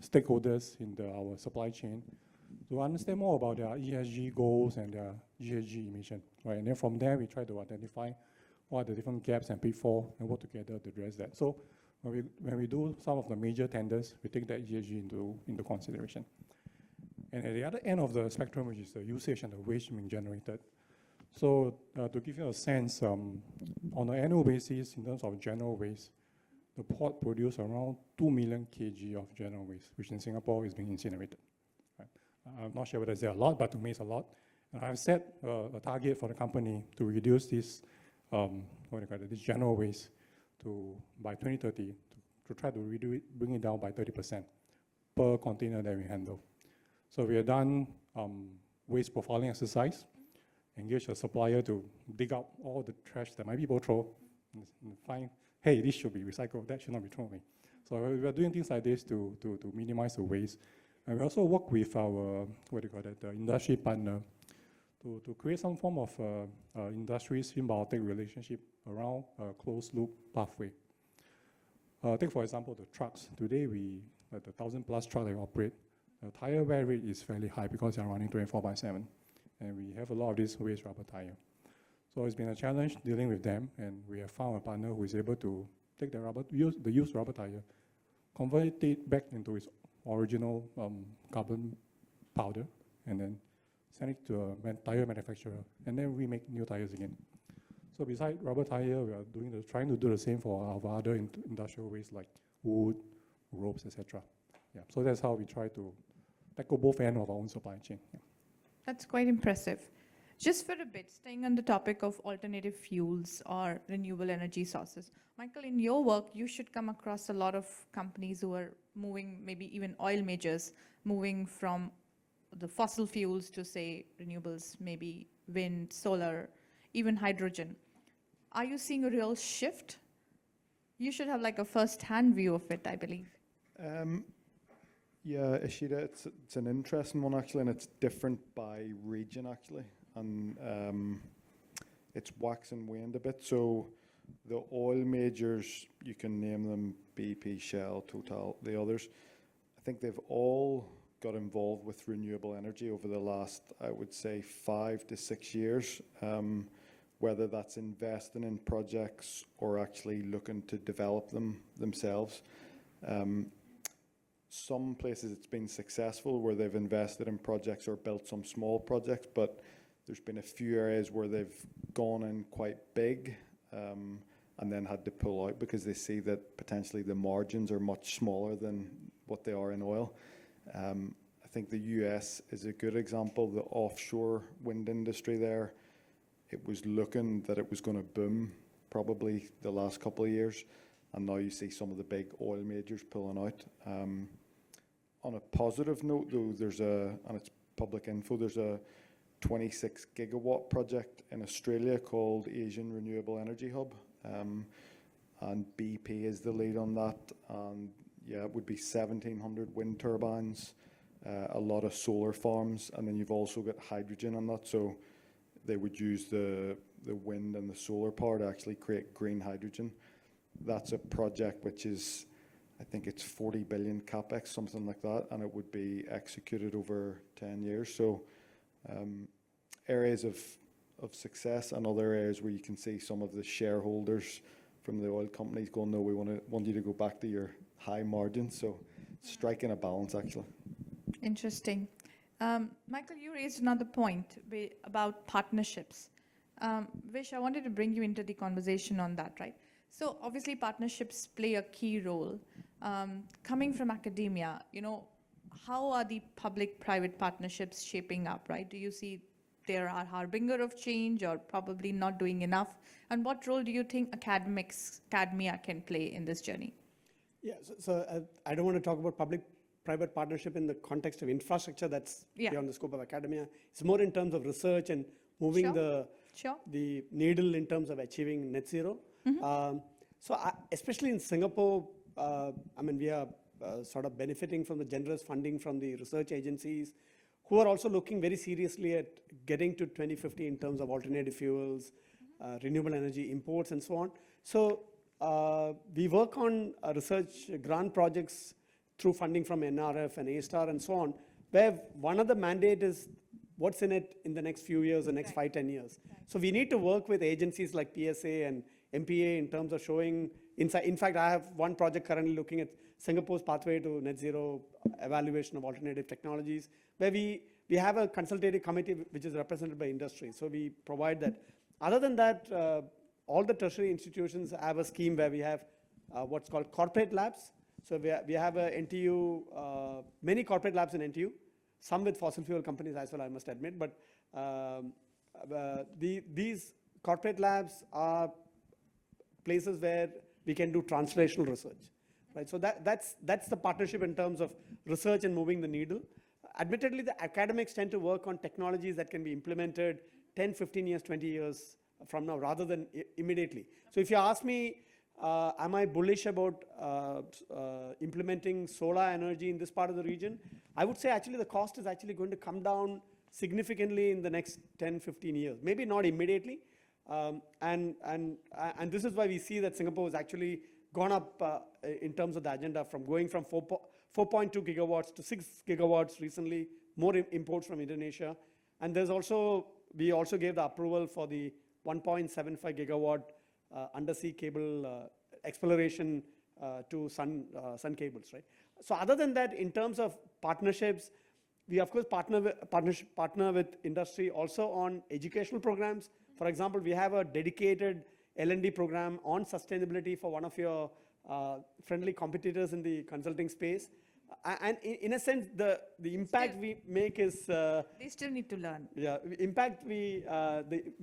stakeholders in our supply chain to understand more about their ESG goals and their GHG emission, right? And then from there, we try to identify what are the different gaps and pitfalls and work together to address that. So when we do some of the major tenders, we take that ESG into consideration. And at the other end of the spectrum, which is the usage and the waste being generated. So to give you a sense, on an annual basis, in terms of general waste, the port produces around 2 million kg of general waste, which in Singapore is being incinerated. Right? I'm not sure whether it's a lot, but to me it's a lot. And I've set a target for the company to reduce this, this general waste by 2030 to try to bring it down by 30% per container that we handle. So we have done waste profiling exercise, engage a supplier to dig out all the trash that my people throw and find, hey, this should be recycled, that should not be thrown away. So we are doing things like this to minimize the waste. And we also work with our, the industry partner to create some form of industry symbiotic relationship around a closed loop pathway. Take for example the trucks. Today the 1,000+ trucks that we operate, the tire wear rate is fairly high because they are running 24/7. And we have a lot of this waste rubber tire. So it's been a challenge dealing with them, and we have found a partner who is able to take the used rubber tire, convert it back into its original carbon powder, and then send it to a tire manufacturer, and then we make new tires again. So besides rubber tire, we are trying to do the same for our other industrial waste like wood, ropes, etc. Yeah. So that's how we try to tackle both ends of our own supply chain. Yeah. That's quite impressive. Just for a bit, staying on the topic of alternative fuels or renewable energy sources, Michael, in your work, you should come across a lot of companies who are moving, maybe even oil majors, moving from the fossil fuels to, say, renewables, maybe wind, solar, even hydrogen. Are you seeing a real shift? You should have like a first-hand view of it, I believe. Yeah, Ishita, it's an interesting one actually, and it's different by region actually, and it's waxed and waned a bit. So the oil majors, you can name them, BP, Shell, Total, the others. I think they've all got involved with renewable energy over the last, I would say, 5 to 6 years, whether that's investing in projects or actually looking to develop them themselves. Some places it's been successful where they've invested in projects or built some small projects, but there's been a few areas where they've gone in quite big and then had to pull out because they see that potentially the margins are much smaller than what they are in oil. I think the US is a good example. The offshore wind industry there, it was looking that it was going to boom probably the last couple of years, and now you see some of the big oil majors pulling out. On a positive note though, and it's public info, there's a 26 gigawatt project in Australia called Asian Renewable Energy Hub, and BP is the lead on that, and yeah, it would be 1,700 wind turbines, a lot of solar farms, and then you've also got hydrogen on that, so they would use the wind and the solar power to actually create green hydrogen. That's a project which is, I think it's 40 billion capex, something like that, and it would be executed over 10 years. So areas of success, and other areas where you can see some of the shareholders from the oil companies going, no, we want you to go back to your high margins. So striking a balance actually. Interesting. Michael, you raised another point about partnerships. Vish, I wanted to bring you into the conversation on that, right? So obviously partnerships play a key role. Coming from academia, how are the public-private partnerships shaping up, right? Do you see there are harbinger of change or probably not doing enough? And what role do you think academia can play in this journey? Yeah, so I don't want to talk about public-private partnership in the context of infrastructure. That's beyond the scope of academia. It's more in terms of research and moving the needle in terms of achieving net zero. Especially in Singapore, we are sort of benefiting from the generous funding from the research agencies, who are also looking very seriously at getting to 2050 in terms of alternative fuels, renewable energy imports, and so on. So we work on research grant projects through funding from NRF and A-STAR and so on, where one of the mandate is what's in it in the next few years, the next 5-10 years. So we need to work with agencies like PSA and MPA in terms of showing insight. In fact, I have one project currently looking at Singapore's pathway to net zero evaluation of alternative technologies, where we have a consultative committee which is represented by industry. So we provide that. Other than that, all the tertiary institutions have a scheme where we have what's called corporate labs. So we have a NTU, many corporate labs in NTU, some with fossil fuel companies as well, I must admit. But these corporate labs are places where we can do translational research, right? So that's the partnership in terms of research and moving the needle. Admittedly, the academics tend to work on technologies that can be implemented 10, 15 years, 20 years from now, rather than immediately. So if you ask me, am I bullish about implementing solar energy in this part of the region? I would say actually the cost is actually going to come down significantly in the next 10, 15 years. Maybe not immediately. And this is why we see that Singapore has actually gone up in terms of the agenda, from going from 4.2 gigawatts to 6 gigawatts recently, more imports from Indonesia. And we also gave the approval for the 1.75 gigawatt undersea cable exploration to sun cables, right? So other than that, in terms of partnerships, we of course partner with industry also on educational programs. For example, we have a dedicated L&D program on sustainability for one of your friendly competitors in the consulting space. And in a sense, the impact we make is... they still need to learn. Yeah, impact we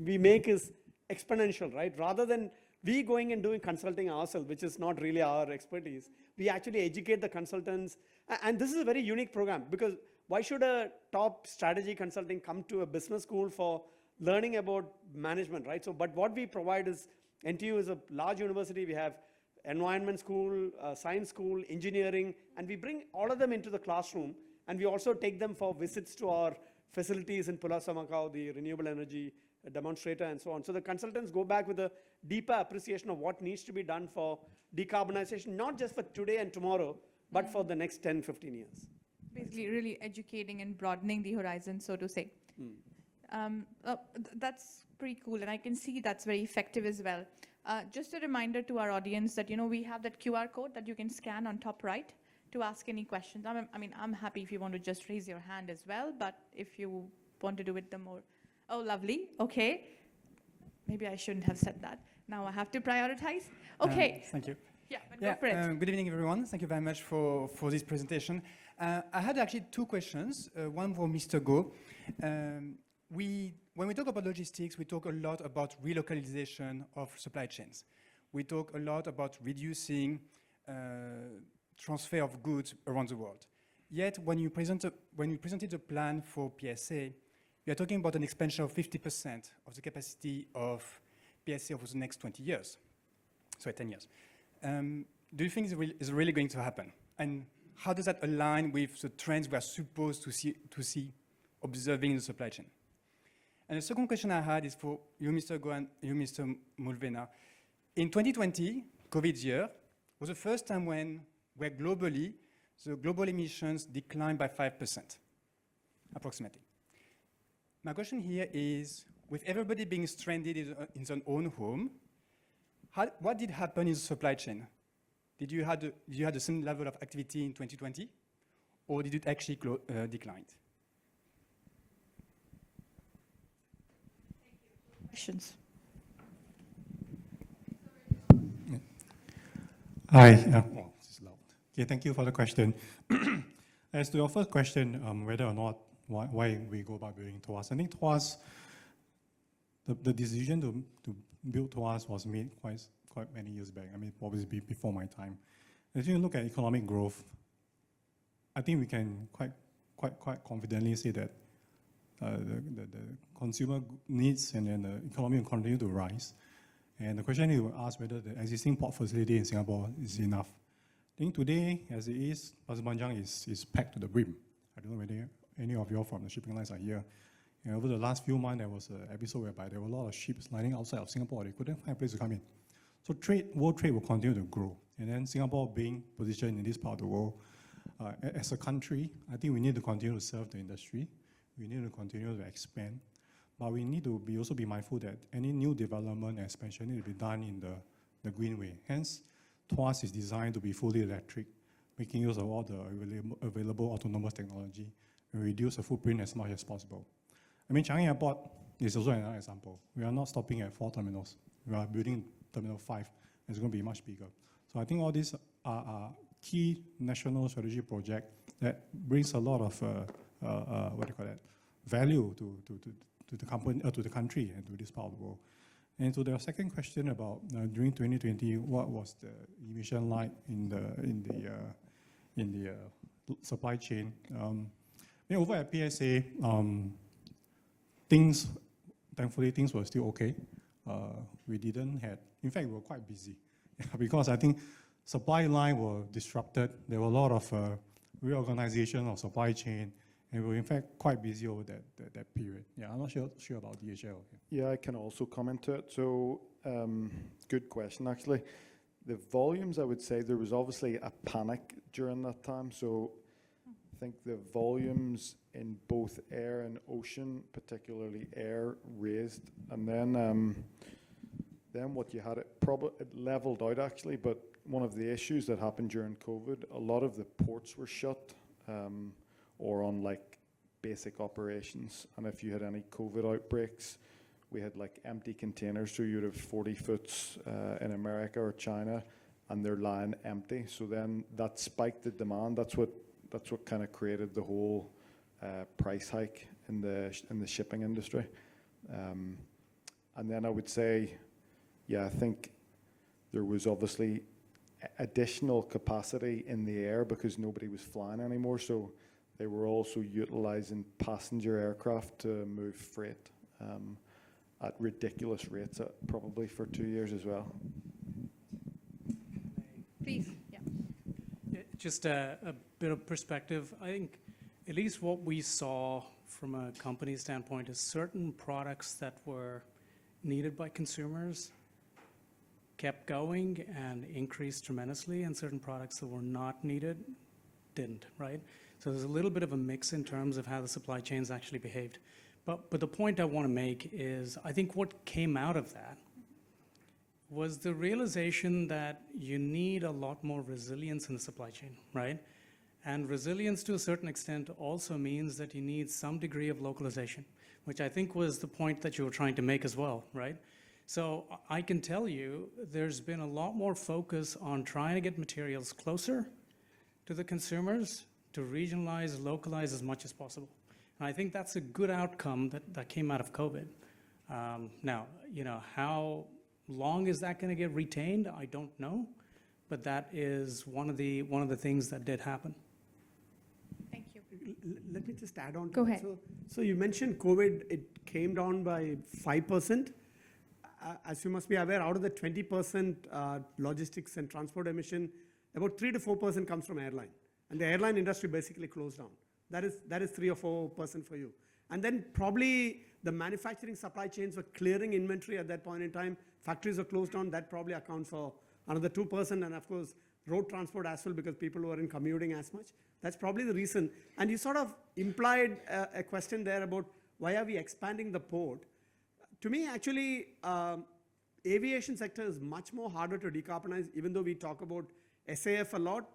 make is exponential, right? Rather than we going and doing consulting ourselves, which is not really our expertise, we actually educate the consultants. And this is a very unique program, because why should a top strategy consulting come to a business school for learning about management, right? So, but what we provide is NTU is a large university. We have environment school, science school, engineering, and we bring all of them into the classroom, and we also take them for visits to our facilities in Pulau Semakau, the renewable energy demonstrator, and so on. So the consultants go back with a deeper appreciation of what needs to be done for decarbonization, not just for today and tomorrow, but for the next 10, 15 years. Basically, really educating and broadening the horizon, so to say. That's pretty cool, and I can see that's very effective as well. Just a reminder to our audience that, we have that QR code that you can scan on top right to ask any questions. I'm happy if you want to just raise your hand as well, but if you want to do it the more... Oh, lovely. Okay. Maybe I shouldn't have said that. Now I have to prioritize. Okay. Thank you. Yeah, but go for it. Good evening, everyone. Thank you very much for this presentation. I had actually two questions, one for Mr. Go. When we talk about logistics, we talk a lot about relocalization of supply chains. We talk a lot about reducing transfer of goods around the world. Yet, when you presented a plan for PSA, we are talking about an expansion of 50% of the capacity of PSA over the next 20 years, so 10 years. Do you think it's really going to happen? And how does that align with the trends we are supposed to see observing in the supply chain? And the second question I had is for you, Mr. Go, and you, Mr. Mulvenna. In 2020, COVID year, was the first time where globally, the global emissions declined by 5%, approximately. My question here is, with everybody being stranded in their own home, what did happen in the supply chain? Did you have the same level of activity in 2020, or did it actually decline? Questions. Hi. This is loud. Okay, thank you for the question. As to your first question, whether or not why we go about building TOAS, I think TOAS, the decision to build TOAS was made quite many years back. Probably before my time. If you look at economic growth, I think we can quite confidently say that the consumer needs and then the economy will continue to rise. And the question is to ask whether the existing port facility in Singapore is enough. I think today, as it is, Pasir Panjang is packed to the brim. I don't know whether any of you from the shipping lines are here. And over the last few months, there was an episode whereby there were a lot of ships lining outside of Singapore. They couldn't find a place to come in. So world trade will continue to grow. And then Singapore being positioned in this part of the world, as a country, I think we need to continue to serve the industry. We need to continue to expand. But we need to also be mindful that any new development and expansion need to be done in the green way. Hence, TOAS is designed to be fully electric, making use of all the available autonomous technology and reduce the footprint as much as possible. Changi Airport is also another example. We are not stopping at 4 terminals. We are building Terminal 5, and it's going to be much bigger. So I think all these are key national strategy projects that brings a lot of value to the company, to the country, and to this part of the world. And to the second question about during 2020, what was the emission like in the supply chain? Over at PSA, thankfully things were still okay. In fact, we were quite busy because I think supply line were disrupted. There were a lot of reorganization of supply chain, and we were in fact quite busy over that period. Yeah, I'm not sure about DHL. Yeah, I can also comment to it. So, good question actually. The volumes, I would say there was obviously a panic during that time. So I think the volumes in both air and ocean, particularly air, raised, and then what you had, it leveled out actually, but one of the issues that happened during COVID, a lot of the ports were shut or on like basic operations. And if you had any COVID outbreaks, we had like empty containers, so you'd have 40 foots in America or China, and they're lying empty. So then that spiked the demand. That's what kind of created the whole price hike in the shipping industry. And then I would say, yeah, I think there was obviously additional capacity in the air because nobody was flying anymore. So they were also utilizing passenger aircraft to move freight. at ridiculous rates probably for 2 years as well. Please, yeah. Just a bit of perspective. I think at least what we saw from a company standpoint is certain products that were needed by consumers kept going and increased tremendously, and certain products that were not needed didn't, right? So there's a little bit of a mix in terms of how the supply chains actually behaved. But the point I want to make is I think what came out of that was the realization that you need a lot more resilience in the supply chain, right? And resilience to a certain extent also means that you need some degree of localization, which I think was the point that you were trying to make as well, right? So I can tell you there's been a lot more focus on trying to get materials closer to the consumers, to regionalize, localize as much as possible. And I think that's a good outcome that came out of COVID. Now, how long is that going to get retained? I don't know, but that is one of the things that did happen. Thank you. Let me just add on to Go that. ahead. So you mentioned COVID, it came down by 5%. As you must be aware, out of the 20% logistics and transport emission, about 3 to 4% comes from airline. And the airline industry basically closed down. That is 3 or 4% for you. And then probably the manufacturing supply chains were clearing inventory at that point in time. Factories are closed down. That probably accounts for another 2%. And of course, road transport as well, because people weren't commuting as much. That's probably the reason. And you sort of implied a question there about why are we expanding the port? To me, actually, aviation sector is much more harder to decarbonize, even though we talk about SAF a lot.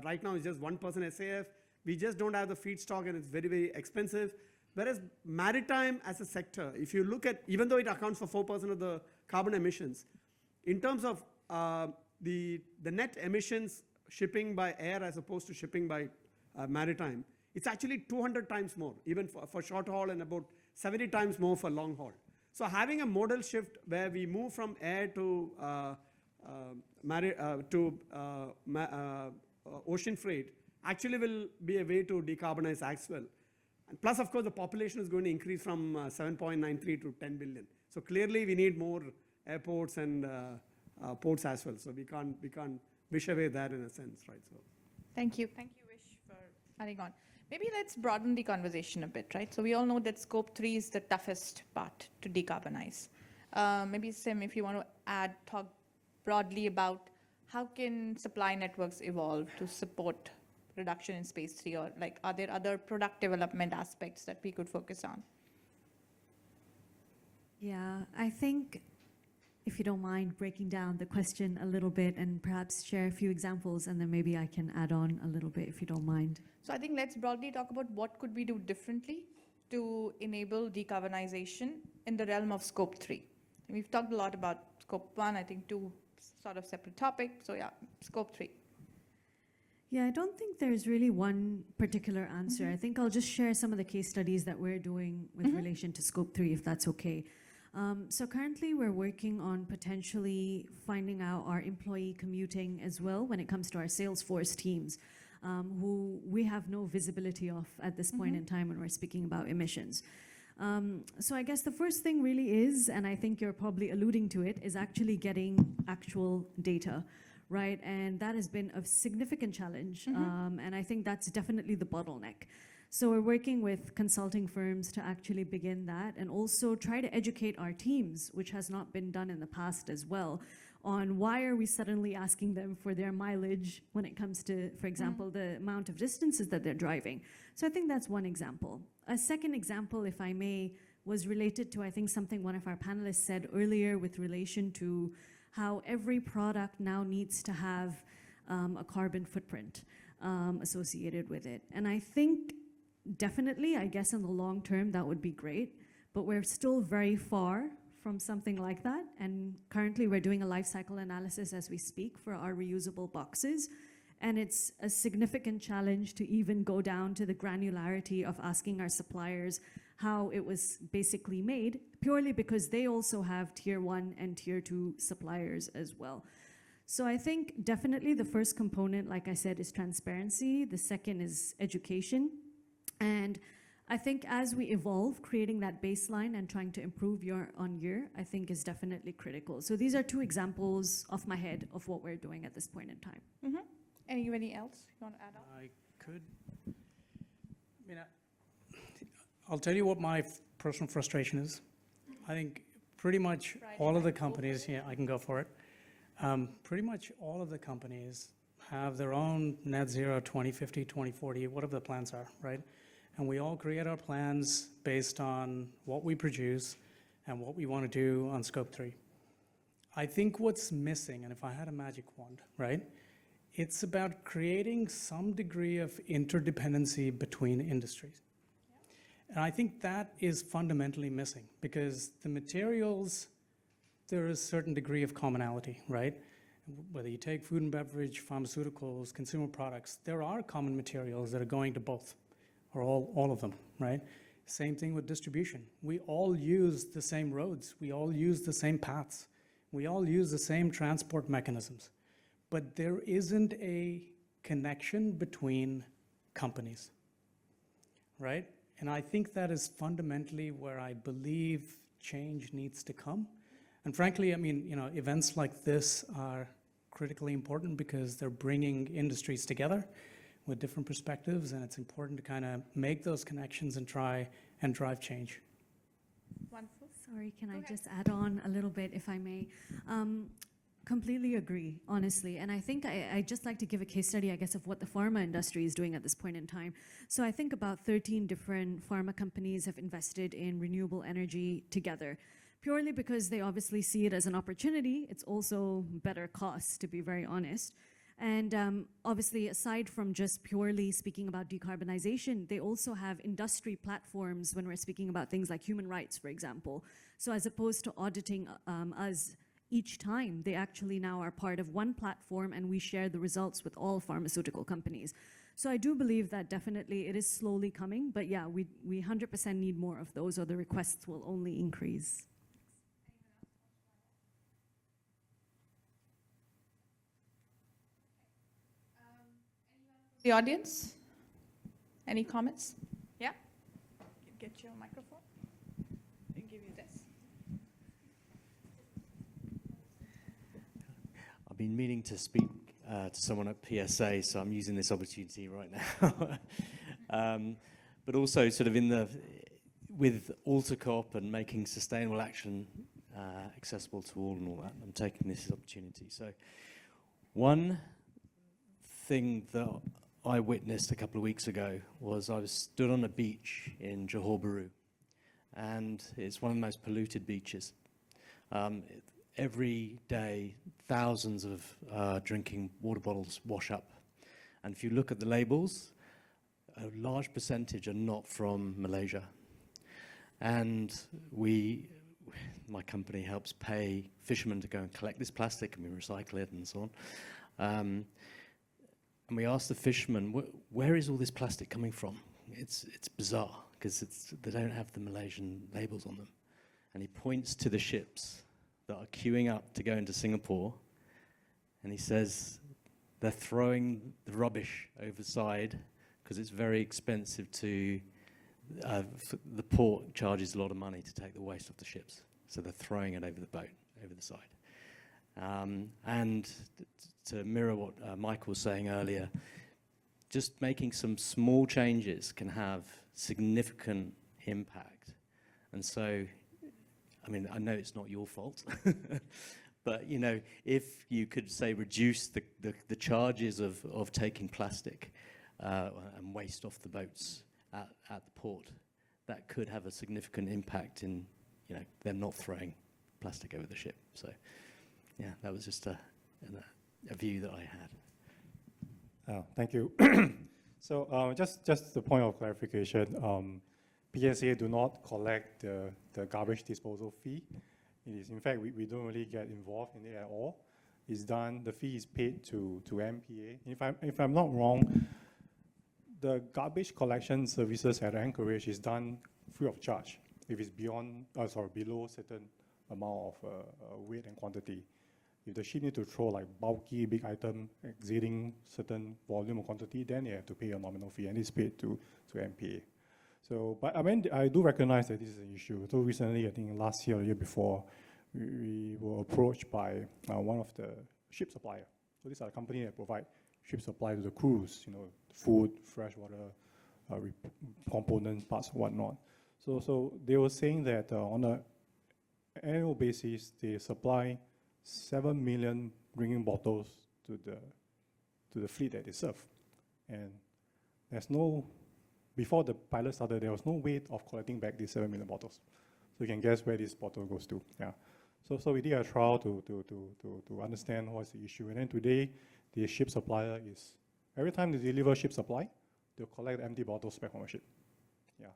Right now, it's just 1% SAF. We just don't have the feedstock, and it's very, very expensive. Whereas maritime as a sector, if you look at, even though it accounts for 4% of the carbon emissions, in terms of the net emissions shipping by air as opposed to shipping by maritime, it's actually 200 times more, even for short haul, and about 70 times more for long haul. So having a modal shift where we move from air to ocean freight actually will be a way to decarbonize as well. And plus, of course, the population is going to increase from 7.93 to 10 billion. So clearly, we need more airports and ports as well. So we can't wish away that in a sense, right? So Thank you. Thank you, Vish, for adding on. Maybe let's broaden the conversation a bit, right? So we all know that Scope 3 is the toughest part to decarbonize. Maybe, Sim, if you want to talk broadly about how can supply networks evolve to support reduction in Space 3, or like, are there other product development aspects that we could focus on? Yeah, I think, if you don't mind breaking down the question a little bit and perhaps share a few examples, and then maybe I can add on a little bit if you don't mind. So I think let's broadly talk about what could we do differently to enable decarbonization in the realm of Scope 3. And we've talked a lot about Scope 1, I think 2 sort of separate topics. So yeah, Scope 3. Yeah, I don't think there's really one particular answer. I think I'll just share some of the case studies that we're doing with relation to Scope 3, if that's okay. So currently we're working on potentially finding out our employee commuting as well when it comes to our Salesforce teams, who we have no visibility of at this point in time when we're speaking about emissions. So I guess the first thing really is, and I think you're probably alluding to it, is actually getting actual data, right? And that has been a significant challenge, and I think that's definitely the bottleneck. So we're working with consulting firms to actually begin that, and also try to educate our teams, which has not been done in the past as well, on why are we suddenly asking them for their mileage when it comes to, for example, the amount of distances that they're driving. So I think that's one example. A second example, if I may, was related to, I think, something one of our panelists said earlier with relation to how every product now needs to have a carbon footprint associated with it. And I think definitely, I guess in the long term, that would be great, but we're still very far from something like that. And currently we're doing a life cycle analysis as we speak for our reusable boxes. And it's a significant challenge to even go down to the granularity of asking our suppliers how it was basically made, purely because they also have tier 1 and tier 2 suppliers as well. So I think definitely the first component, like I said, is transparency. The second is education. And I think as we evolve, creating that baseline and trying to improve year on year, I think is definitely critical. So these are two examples off my head of what we're doing at this point in time. Anybody else you want to add on? I could, I'll tell you what my personal frustration is. I think pretty much all of the companies, yeah, I can go for it. Pretty much all of the companies have their own net zero 2050, 2040, whatever the plans are, right? And we all create our plans based on what we produce and what we want to do on scope 3. I think what's missing, and if I had a magic wand, right, it's about creating some degree of interdependency between industries. And I think that is fundamentally missing because the materials, there is a certain degree of commonality, right? Whether you take food and beverage, pharmaceuticals, consumer products, there are common materials that are going to both, or all of them, right? Same thing with distribution. We all use the same roads. We all use the same paths. We all use the same transport mechanisms. But there isn't a connection between companies, right? And I think that is fundamentally where I believe change needs to come. And frankly, I mean, events like this are critically important because they're bringing industries together with different perspectives, and it's important to kind of make those connections and try and drive change. Wonderful. Sorry, can I just add on a little bit, if I may? Completely agree, honestly. And I think I'd just like to give a case study, I guess, of what the pharma industry is doing at this point in time. So I think about 13 different pharma companies have invested in renewable energy together, purely because they obviously see it as an opportunity. It's also better cost, to be very honest. And obviously, aside from just purely speaking about decarbonization, they also have industry platforms when we're speaking about things like human rights, for example. So as opposed to auditing us each time, they actually now are part of one platform and we share the results with all pharmaceutical companies. So I do believe that definitely it is slowly coming, but yeah, we 100% need more of those or the requests will only increase. The audience? Any comments? Yeah? Get your microphone. I'll give you this. I've been meaning to speak to someone at PSA, so I'm using this opportunity right now. But also sort of with AlterCOP and making sustainable action accessible to all and all that, I'm taking this opportunity. So one thing that I witnessed a couple of weeks ago was I was stood on a beach in Johor Bahru, and it's one of the most polluted beaches. Every day, thousands of drinking water bottles wash up. And if you look at the labels, a large percentage are not from Malaysia. And my company helps pay fishermen to go and collect this plastic and we recycle it and so on. And we asked the fishermen, where is all this plastic coming from? It's bizarre because they don't have the Malaysian labels on them. And he points to the ships that are queuing up to go into Singapore, and he says they're throwing the rubbish over the side because it's very expensive to, the port charges a lot of money to take the waste off the ships. So they're throwing it over the boat, over the side. And to mirror what Michael was saying earlier, just making some small changes can have significant impact. And so, I mean, I know it's not your fault, but if you could say reduce the charges of taking plastic and waste off the boats at the port, that could have a significant impact in them not throwing plastic over the ship. So yeah, that was just a view that I had. Thank you. So just the point of clarification, PSA do not collect the garbage disposal fee. It is, in fact, we don't really get involved in it at all. It's done, the fee is paid to MPA. If I'm not wrong, the garbage collection services at Anchorage is done free of charge if it's below certain amount of weight and quantity. If the ship need to throw like bulky big item exceeding certain volume or quantity, then you have to pay a nominal fee, and it's paid to MPA. So, but I mean, I do recognize that this is an issue. So recently, I think last year or the year before, we were approached by one of the ship supplier. So these are the company that provide ship supply to the crews, food, fresh water, components, parts, whatnot. So they were saying that on an annual basis, they supply 7 million drinking bottles to the fleet that they serve. And there's no, before the pilot started, there was no way of collecting back these 7 million bottles. So you can guess where this bottle goes to. Yeah. So we did a trial to understand what's the issue. And then today, the ship supplier is, every time they deliver ship supply, they'll collect empty bottles back from a ship. Yeah.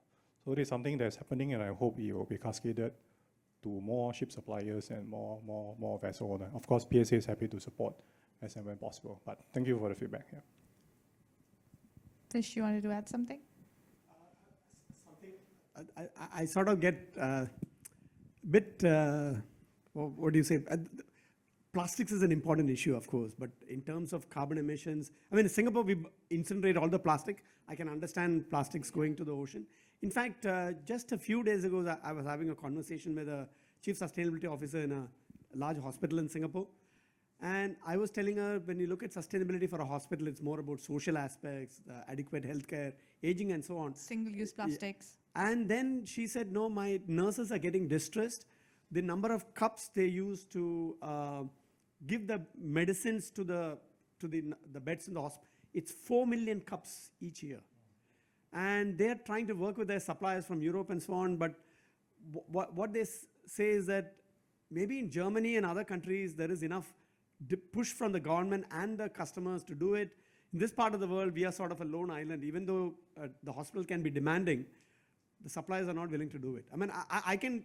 So it is something that's happening, and I hope it will be cascaded to more ship suppliers and more vessel owners. Of course, PSA is happy to support as and when possible. But thank you for the feedback. Yeah. Vish, you wanted to add something? I sort of get a bit, what do you say? Plastics is an important issue, of course, but in terms of carbon emissions, I mean, in Singapore, we incinerate all the plastic. I can understand plastics going to the ocean. In fact, just a few days ago, I was having a conversation with a chief sustainability officer in a large hospital in Singapore. And I was telling her, when you look at sustainability for a hospital, it's more about social aspects, adequate healthcare, aging, and so on. Single-use plastics. And then she said, no, my nurses are getting distressed. The number of cups they use to give the medicines to the beds in the hospital, it's 4 million cups each year. And they're trying to work with their suppliers from Europe and so on, but what they say is that maybe in Germany and other countries, there is enough push from the government and the customers to do it. In this part of the world, we are sort of a lone island. Even though the hospital can be demanding, the suppliers are not willing to do it. I mean, I can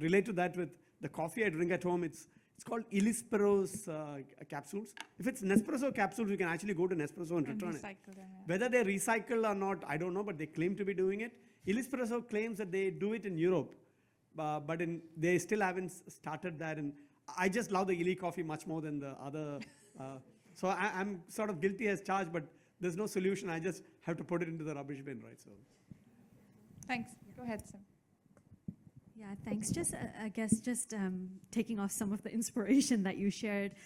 relate to that with the coffee I drink at home. It's called Illispero's capsules. If it's Nespresso capsules, you can actually go to Nespresso and return it. Them, yeah. Whether they recycle or not, I don't know, but they claim to be doing it. Illisperoso claims that they do it in Europe, but they still haven't started that. And I just love the Illy coffee much more than the other. So I'm sort of guilty as charged, but there's no solution. I just have to put it into the rubbish bin, right? So, Thanks. Go ahead, Sim. Yeah, thanks. Just, I guess, taking off some of the inspiration that you shared.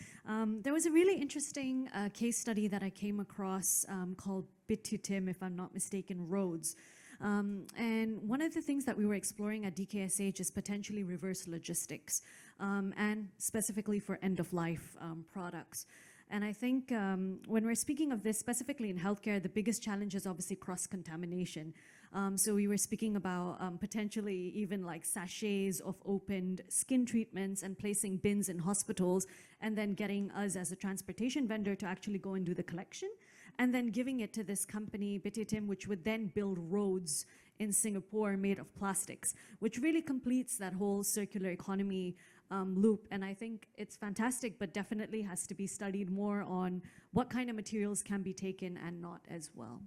There was a really interesting case study that I came across called Bit2Tim, if I'm not mistaken, roads. And one of the things that we were exploring at DKSH is potentially reverse logistics, and specifically for end-of-life products. And I think when we're speaking of this, specifically in healthcare, the biggest challenge is obviously cross-contamination. So we were speaking about potentially even like sachets of opened skin treatments and placing bins in hospitals, and then getting us as a transportation vendor to actually go and do the collection, and then giving it to this company, Bit2Tim, which would then build roads in Singapore made of plastics, which really completes that whole circular economy loop. And I think it's fantastic, but definitely has to be studied more on what kind of materials can be taken and not as well.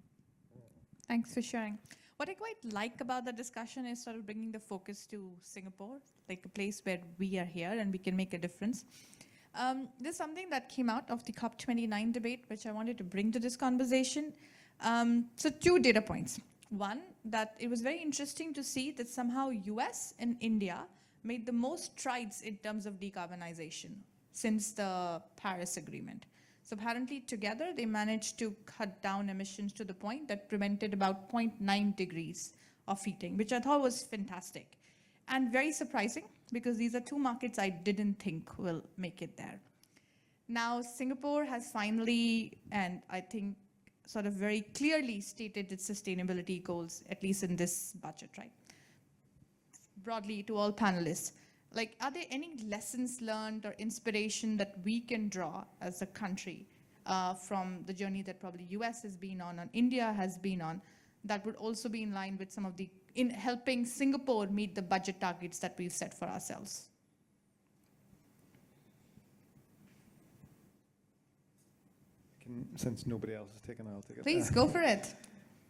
Thanks for sharing. What I quite like about the discussion is sort of bringing the focus to Singapore, like a place where we are here and we can make a difference. There's something that came out of the COP29 debate, which I wanted to bring to this conversation. So 2 data points. One, that it was very interesting to see that somehow US and India made the most strides in terms of decarbonization since the Paris Agreement. So apparently together they managed to cut down emissions to the point that prevented about 0.9 degrees of heating, which I thought was fantastic. And very surprising, because these are 2 markets I didn't think will make it there. Now, Singapore has finally, and I think sort of very clearly stated its sustainability goals, at least in this budget, right? Broadly to all panelists, like, are there any lessons learned or inspiration that we can draw as a country from the journey that probably US has been on and India has been on, that would also be in line with some of the, in helping Singapore meet the budget targets that we've set for ourselves? Since nobody else has taken it, I'll take it. Please, go for it.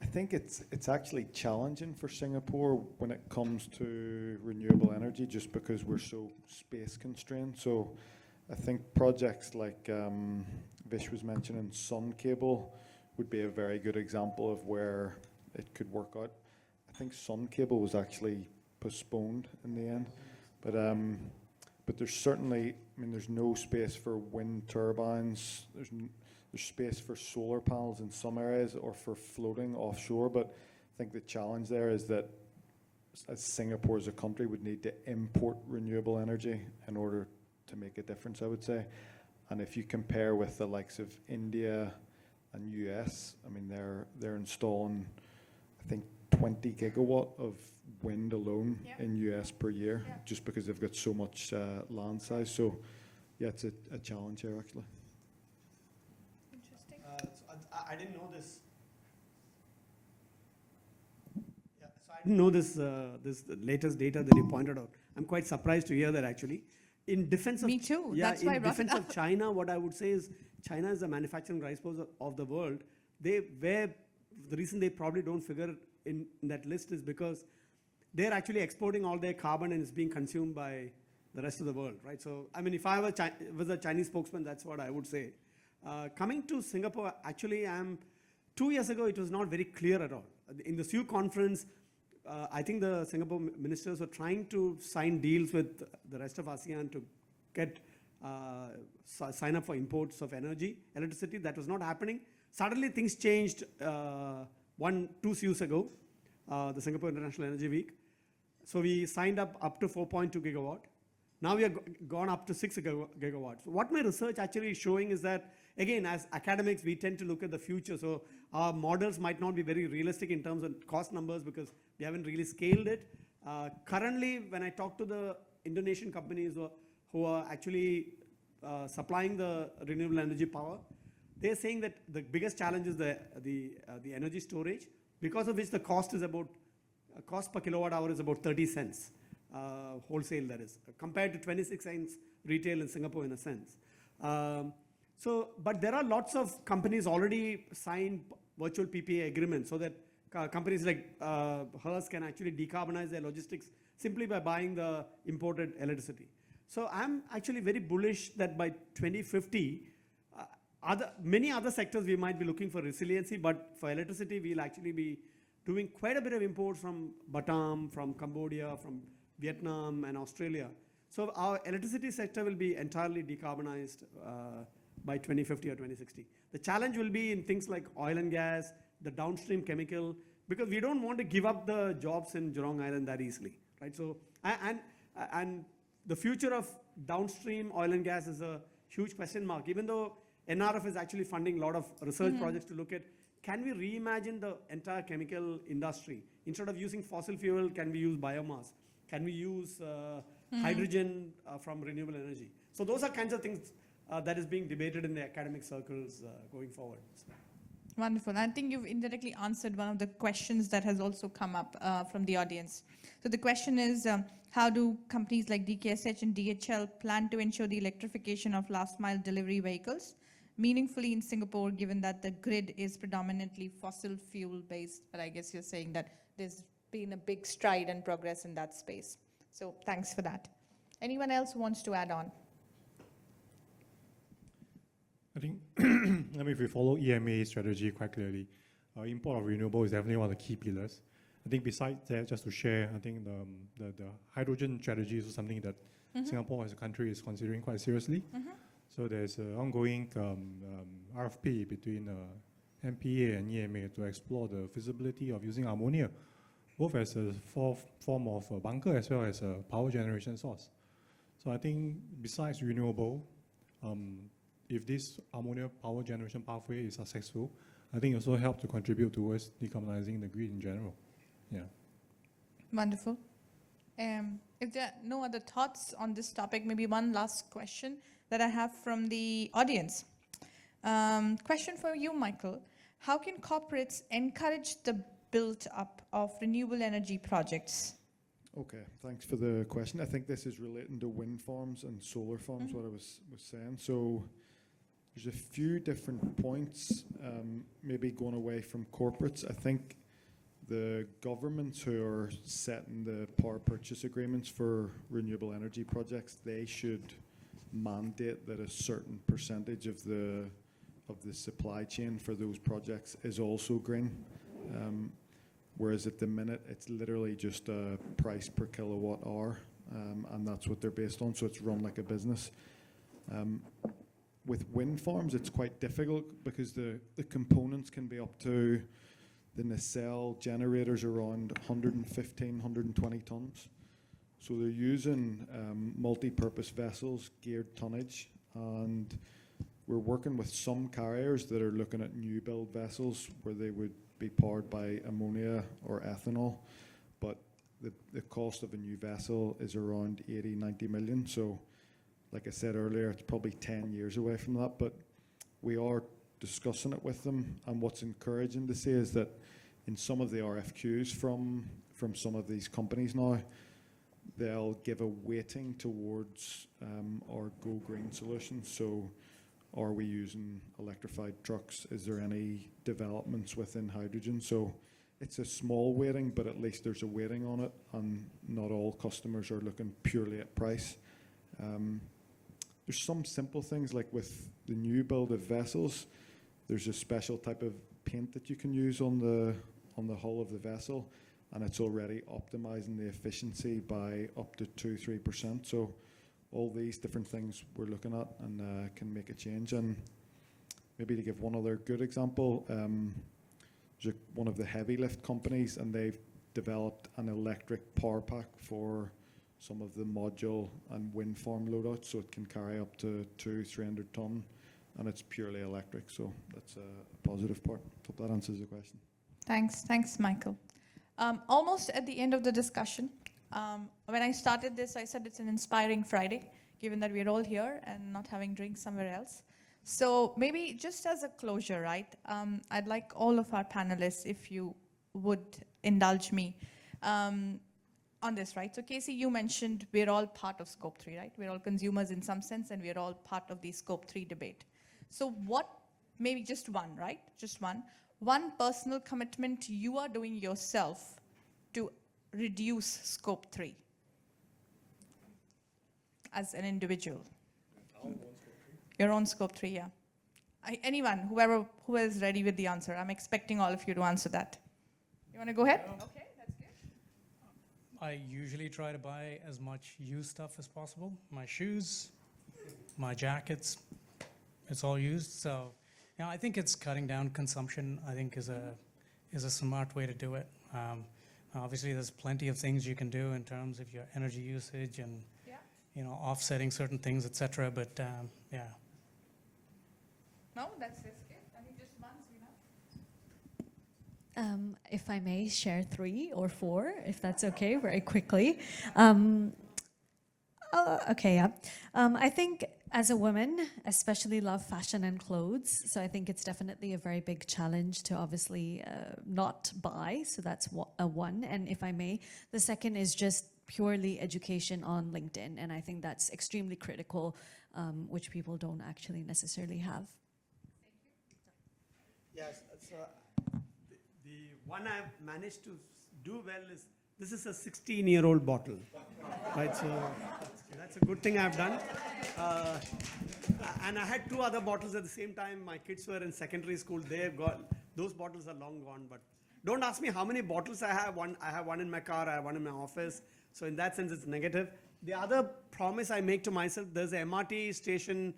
I think it's actually challenging for Singapore when it comes to renewable energy, just because we're so space constrained. So I think projects like Vish was mentioning, sun cable, would be a very good example of where it could work out. I think Sun Cable was actually postponed in the end, but there's certainly, I mean, there's no space for wind turbines. There's space for solar panels in some areas or for floating offshore, but I think the challenge there is that as Singapore as a country would need to import renewable energy in order to make a difference, I would say. And if you compare with the likes of India and US, I mean, they're installing, I think, 20 gigawatt of wind alone in US per year, just because they've got so much land size. So, yeah, it's a challenge here, actually. Interesting. I didn't know this. Yeah, so I didn't know this this latest data that you pointed out. I'm quite surprised to hear that, actually. In defense of Me too. Yeah, That's why I in brought it defense of up. China, what I would say is China is the manufacturing rice bowl of the world. The reason they probably don't figure in that list is because they're actually exporting all their carbon and it's being consumed by the rest of the world, right? So, I mean, if I was a Chinese spokesman, that's what I would say. Coming to Singapore, actually, 2 years ago, it was not very clear at all. In the SEW conference, I think the Singapore ministers were trying to sign deals with the rest of ASEAN to get sign up for imports of electricity. That was not happening. Suddenly, things changed 2 SEWs ago, the Singapore International Energy Week. So we signed up to 4.2 gigawatt. Now we have gone up to 6 gigawatts. What my research actually is showing is that, again, as academics, we tend to look at the future. So our models might not be very realistic in terms of cost numbers because we haven't really scaled it. Currently, when I talk to the Indonesian companies who are actually supplying the renewable energy power, they're saying that the biggest challenge is the energy storage, because of which the cost per kilowatt hour is about 30 cents. Wholesale, that is, compared to 26 cents retail in Singapore in a sense. But there are lots of companies already signed virtual PPA agreements so that companies like hers can actually decarbonize their logistics simply by buying the imported electricity. So I'm actually very bullish that by 2050, many other sectors we might be looking for resiliency, but for electricity, we'll actually be doing quite a bit of imports from Batam, from Cambodia, from Vietnam and Australia. So our electricity sector will be entirely decarbonized by 2050 or 2060. The challenge will be in things like oil and gas, the downstream chemical, because we don't want to give up the jobs in Jurong Island that easily, right? So, and the future of downstream oil and gas is a huge question mark, even though NRF is actually funding a lot of research projects to look at, can we reimagine the entire chemical industry? Instead of using fossil fuel, can we use biomass? Can we use hydrogen from renewable energy? So those are kinds of things that is being debated in the academic circles going forward. Wonderful. I think you've indirectly answered one of the questions that has also come up from the audience. So the question is, how do companies like DKSH and DHL plan to ensure the electrification of last mile delivery vehicles meaningfully in Singapore, given that the grid is predominantly fossil fuel based? But I guess you're saying that there's been a big stride and progress in that space. So thanks for that. Anyone else who wants to add on? I think, I mean, if we follow EMA strategy quite clearly, import of renewable is definitely one of the key pillars. I think besides that, just to share, I think the hydrogen strategy is something that Singapore as a country is considering quite seriously. So there's an ongoing RFP between MPA and EMA to explore the feasibility of using ammonia, both as a form of a bunker as well as a power generation source. So I think besides renewable, if this ammonia power generation pathway is successful, I think it also help to contribute towards decarbonizing the grid in general. Yeah. Wonderful. If there are no other thoughts on this topic, maybe one last question that I have from the audience. Question for you, Michael. How can corporates encourage the build-up of renewable energy projects? Okay, thanks for the question. I think this is relating to wind farms and solar farms, what I was saying. So there's a few different points, maybe going away from corporates. I think the governments who are setting the power purchase agreements for renewable energy projects, they should mandate that a certain percentage of the of the supply chain for those projects is also green. Whereas at the minute, it's literally just a price per kilowatt hour, and that's what they're based on, so it's run like a business. With wind farms, it's quite difficult because the components can be up to the nacelle generators around 115, 120 tons. So they're using multi-purpose vessels, geared tonnage, and we're working with some carriers that are looking at new build vessels where they would be powered by ammonia or ethanol, but the cost of a new vessel is around 80, 90 million. So like I said earlier, it's probably 10 years away from that, but we are discussing it with them. And what's encouraging to see is that in some of the RFQs from some of these companies now, they'll give a weighting towards our Go Green solution. So are we using electrified trucks? Is there any developments within hydrogen? So it's a small weighting, but at least there's a weighting on it, and not all customers are looking purely at price. There's some simple things like with the new build of vessels, there's a special type of paint that you can use on the hull of the vessel, and it's already optimizing the efficiency by up to 2-3%. So all these different things we're looking at and can make a change. And maybe to give one other good example, there's one of the heavy lift companies, and they've developed an electric power pack for some of the module and wind farm loadouts, so it can carry up to 200-300 ton, and it's purely electric. So that's a positive part. Hope that answers the question. Thanks, Michael. Almost at the end of the discussion. When I started this, I said it's an inspiring Friday, given that we're all here and not having drinks somewhere else. So maybe just as a closure, right? I'd like all of our panelists, if you would indulge me, on this, right? So Casey, you mentioned we're all part of Scope 3, right? We're all consumers in some sense, and we're all part of the Scope 3 debate. So what, maybe just one, right? Just one personal commitment you are doing yourself to reduce Scope 3 as an individual? Your own Scope 3, yeah. Anyone, who is ready with the answer. I'm expecting all of you to answer that. You want to go ahead? Okay, that's good. I usually try to buy as much used stuff as possible. My shoes, my jackets, it's all used. So, you know, I think it's cutting down consumption, I think is a smart way to do it. Obviously, there's plenty of things you can do in terms of your energy usage and, you know, offsetting certain things, etc. But yeah. No, that's good. I think just one, If I may share 3 or 4, if that's okay, very quickly. Okay, yeah. I think as a woman, especially love fashion and clothes, so I think it's definitely a very big challenge to obviously not buy, so that's one. And if I may, the second is just purely education on LinkedIn, and I think that's extremely critical, which people don't actually necessarily have. Yes, so the one I've managed to do well is, this is a 16-year-old bottle, right? So that's a good thing I've done. And I had 2 other bottles at the same time. My kids were in secondary school. They've got, those bottles are long gone, but don't ask me how many bottles I have. I have one in my car, I have one in my office. So in that sense, it's negative. The other promise I make to myself, there's a MRT station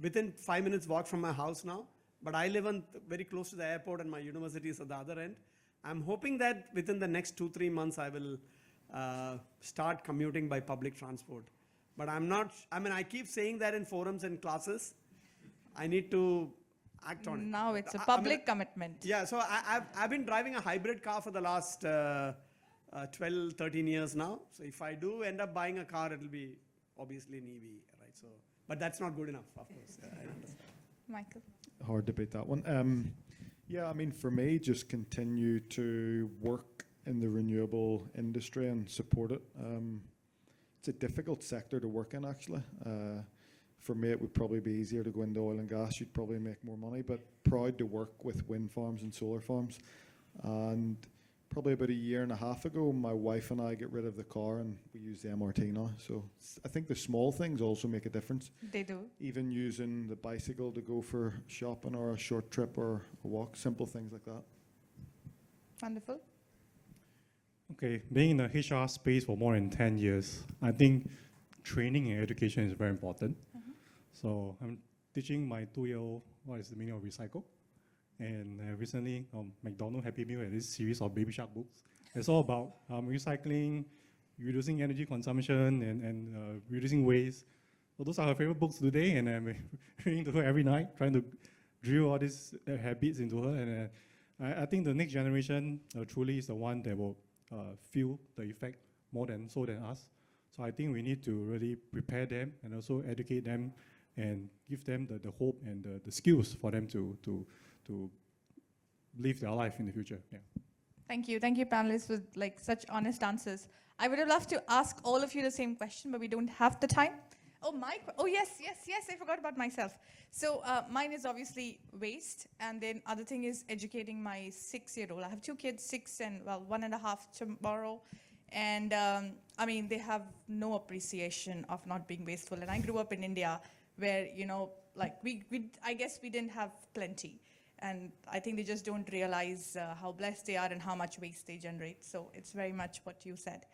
within 5 minutes walk from my house now, but I live very close to the airport and my university is at the other end. I'm hoping that within the next 2-3 months, I will start commuting by public transport. But I'm not, I mean, I keep saying that in forums and classes. I need to act on it. Now it's a public commitment. Yeah, so I've been driving a hybrid car for the last 12, 13 years now. So if I do end up buying a car, it'll be obviously an EV, right? So, but that's not good enough, of course. I understand. Michael. Hard to beat that one. Yeah, I mean, for me, just continue to work in the renewable industry and support it. It's a difficult sector to work in, actually. For me, it would probably be easier to go into oil and gas. You'd probably make more money, but proud to work with wind farms and solar farms. And probably about a year and a half ago, my wife and I get rid of the car and we use the MRT now. So I think the small things also make a difference. They do. Even using the bicycle to go for shopping or a short trip or a walk, simple things like that. Wonderful. Okay, being in the HR space for more than 10 years, I think training and education is very important. So I'm teaching my 2-year-old what is the meaning of recycle. And recently, McDonald's Happy Meal had this series of Baby Shark books. It's all about recycling, reducing energy consumption, and reducing waste. So those are her favorite books today, and I'm reading to her every night, trying to drill all these habits into her. And I think the next generation truly is the one that will feel the effect more than us. So I think we need to really prepare them and also educate them and give them the hope and the skills for them to live their life in the future. Yeah. Thank you, panelists, with like such honest answers. I would have loved to ask all of you the same question, but we don't have the time. Oh, yes, I forgot about myself. So mine is obviously waste, and then other thing is educating my 6-year-old. I have 2 kids, 6 and, well, 1.5 tomorrow. And I mean, they have no appreciation of not being wasteful. And I grew up in India where, you know, like I guess we didn't have plenty. And I think they just don't realize how blessed they are and how much waste they generate. So it's very much what you said.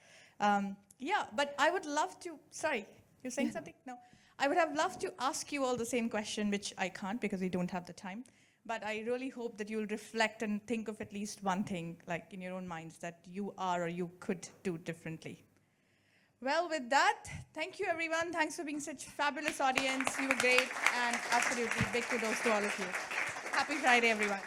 Yeah, but I would love to, sorry, you're saying something? No. I would have loved to ask you all the same question, which I can't because we don't have the time. But I really hope that you'll reflect and think of at least one thing, like in your own minds, that you are or you could do differently. Well, with that, thank you, everyone. Thanks for being such a fabulous audience. You were great, and absolutely big kudos to all of you. Happy Friday, everyone.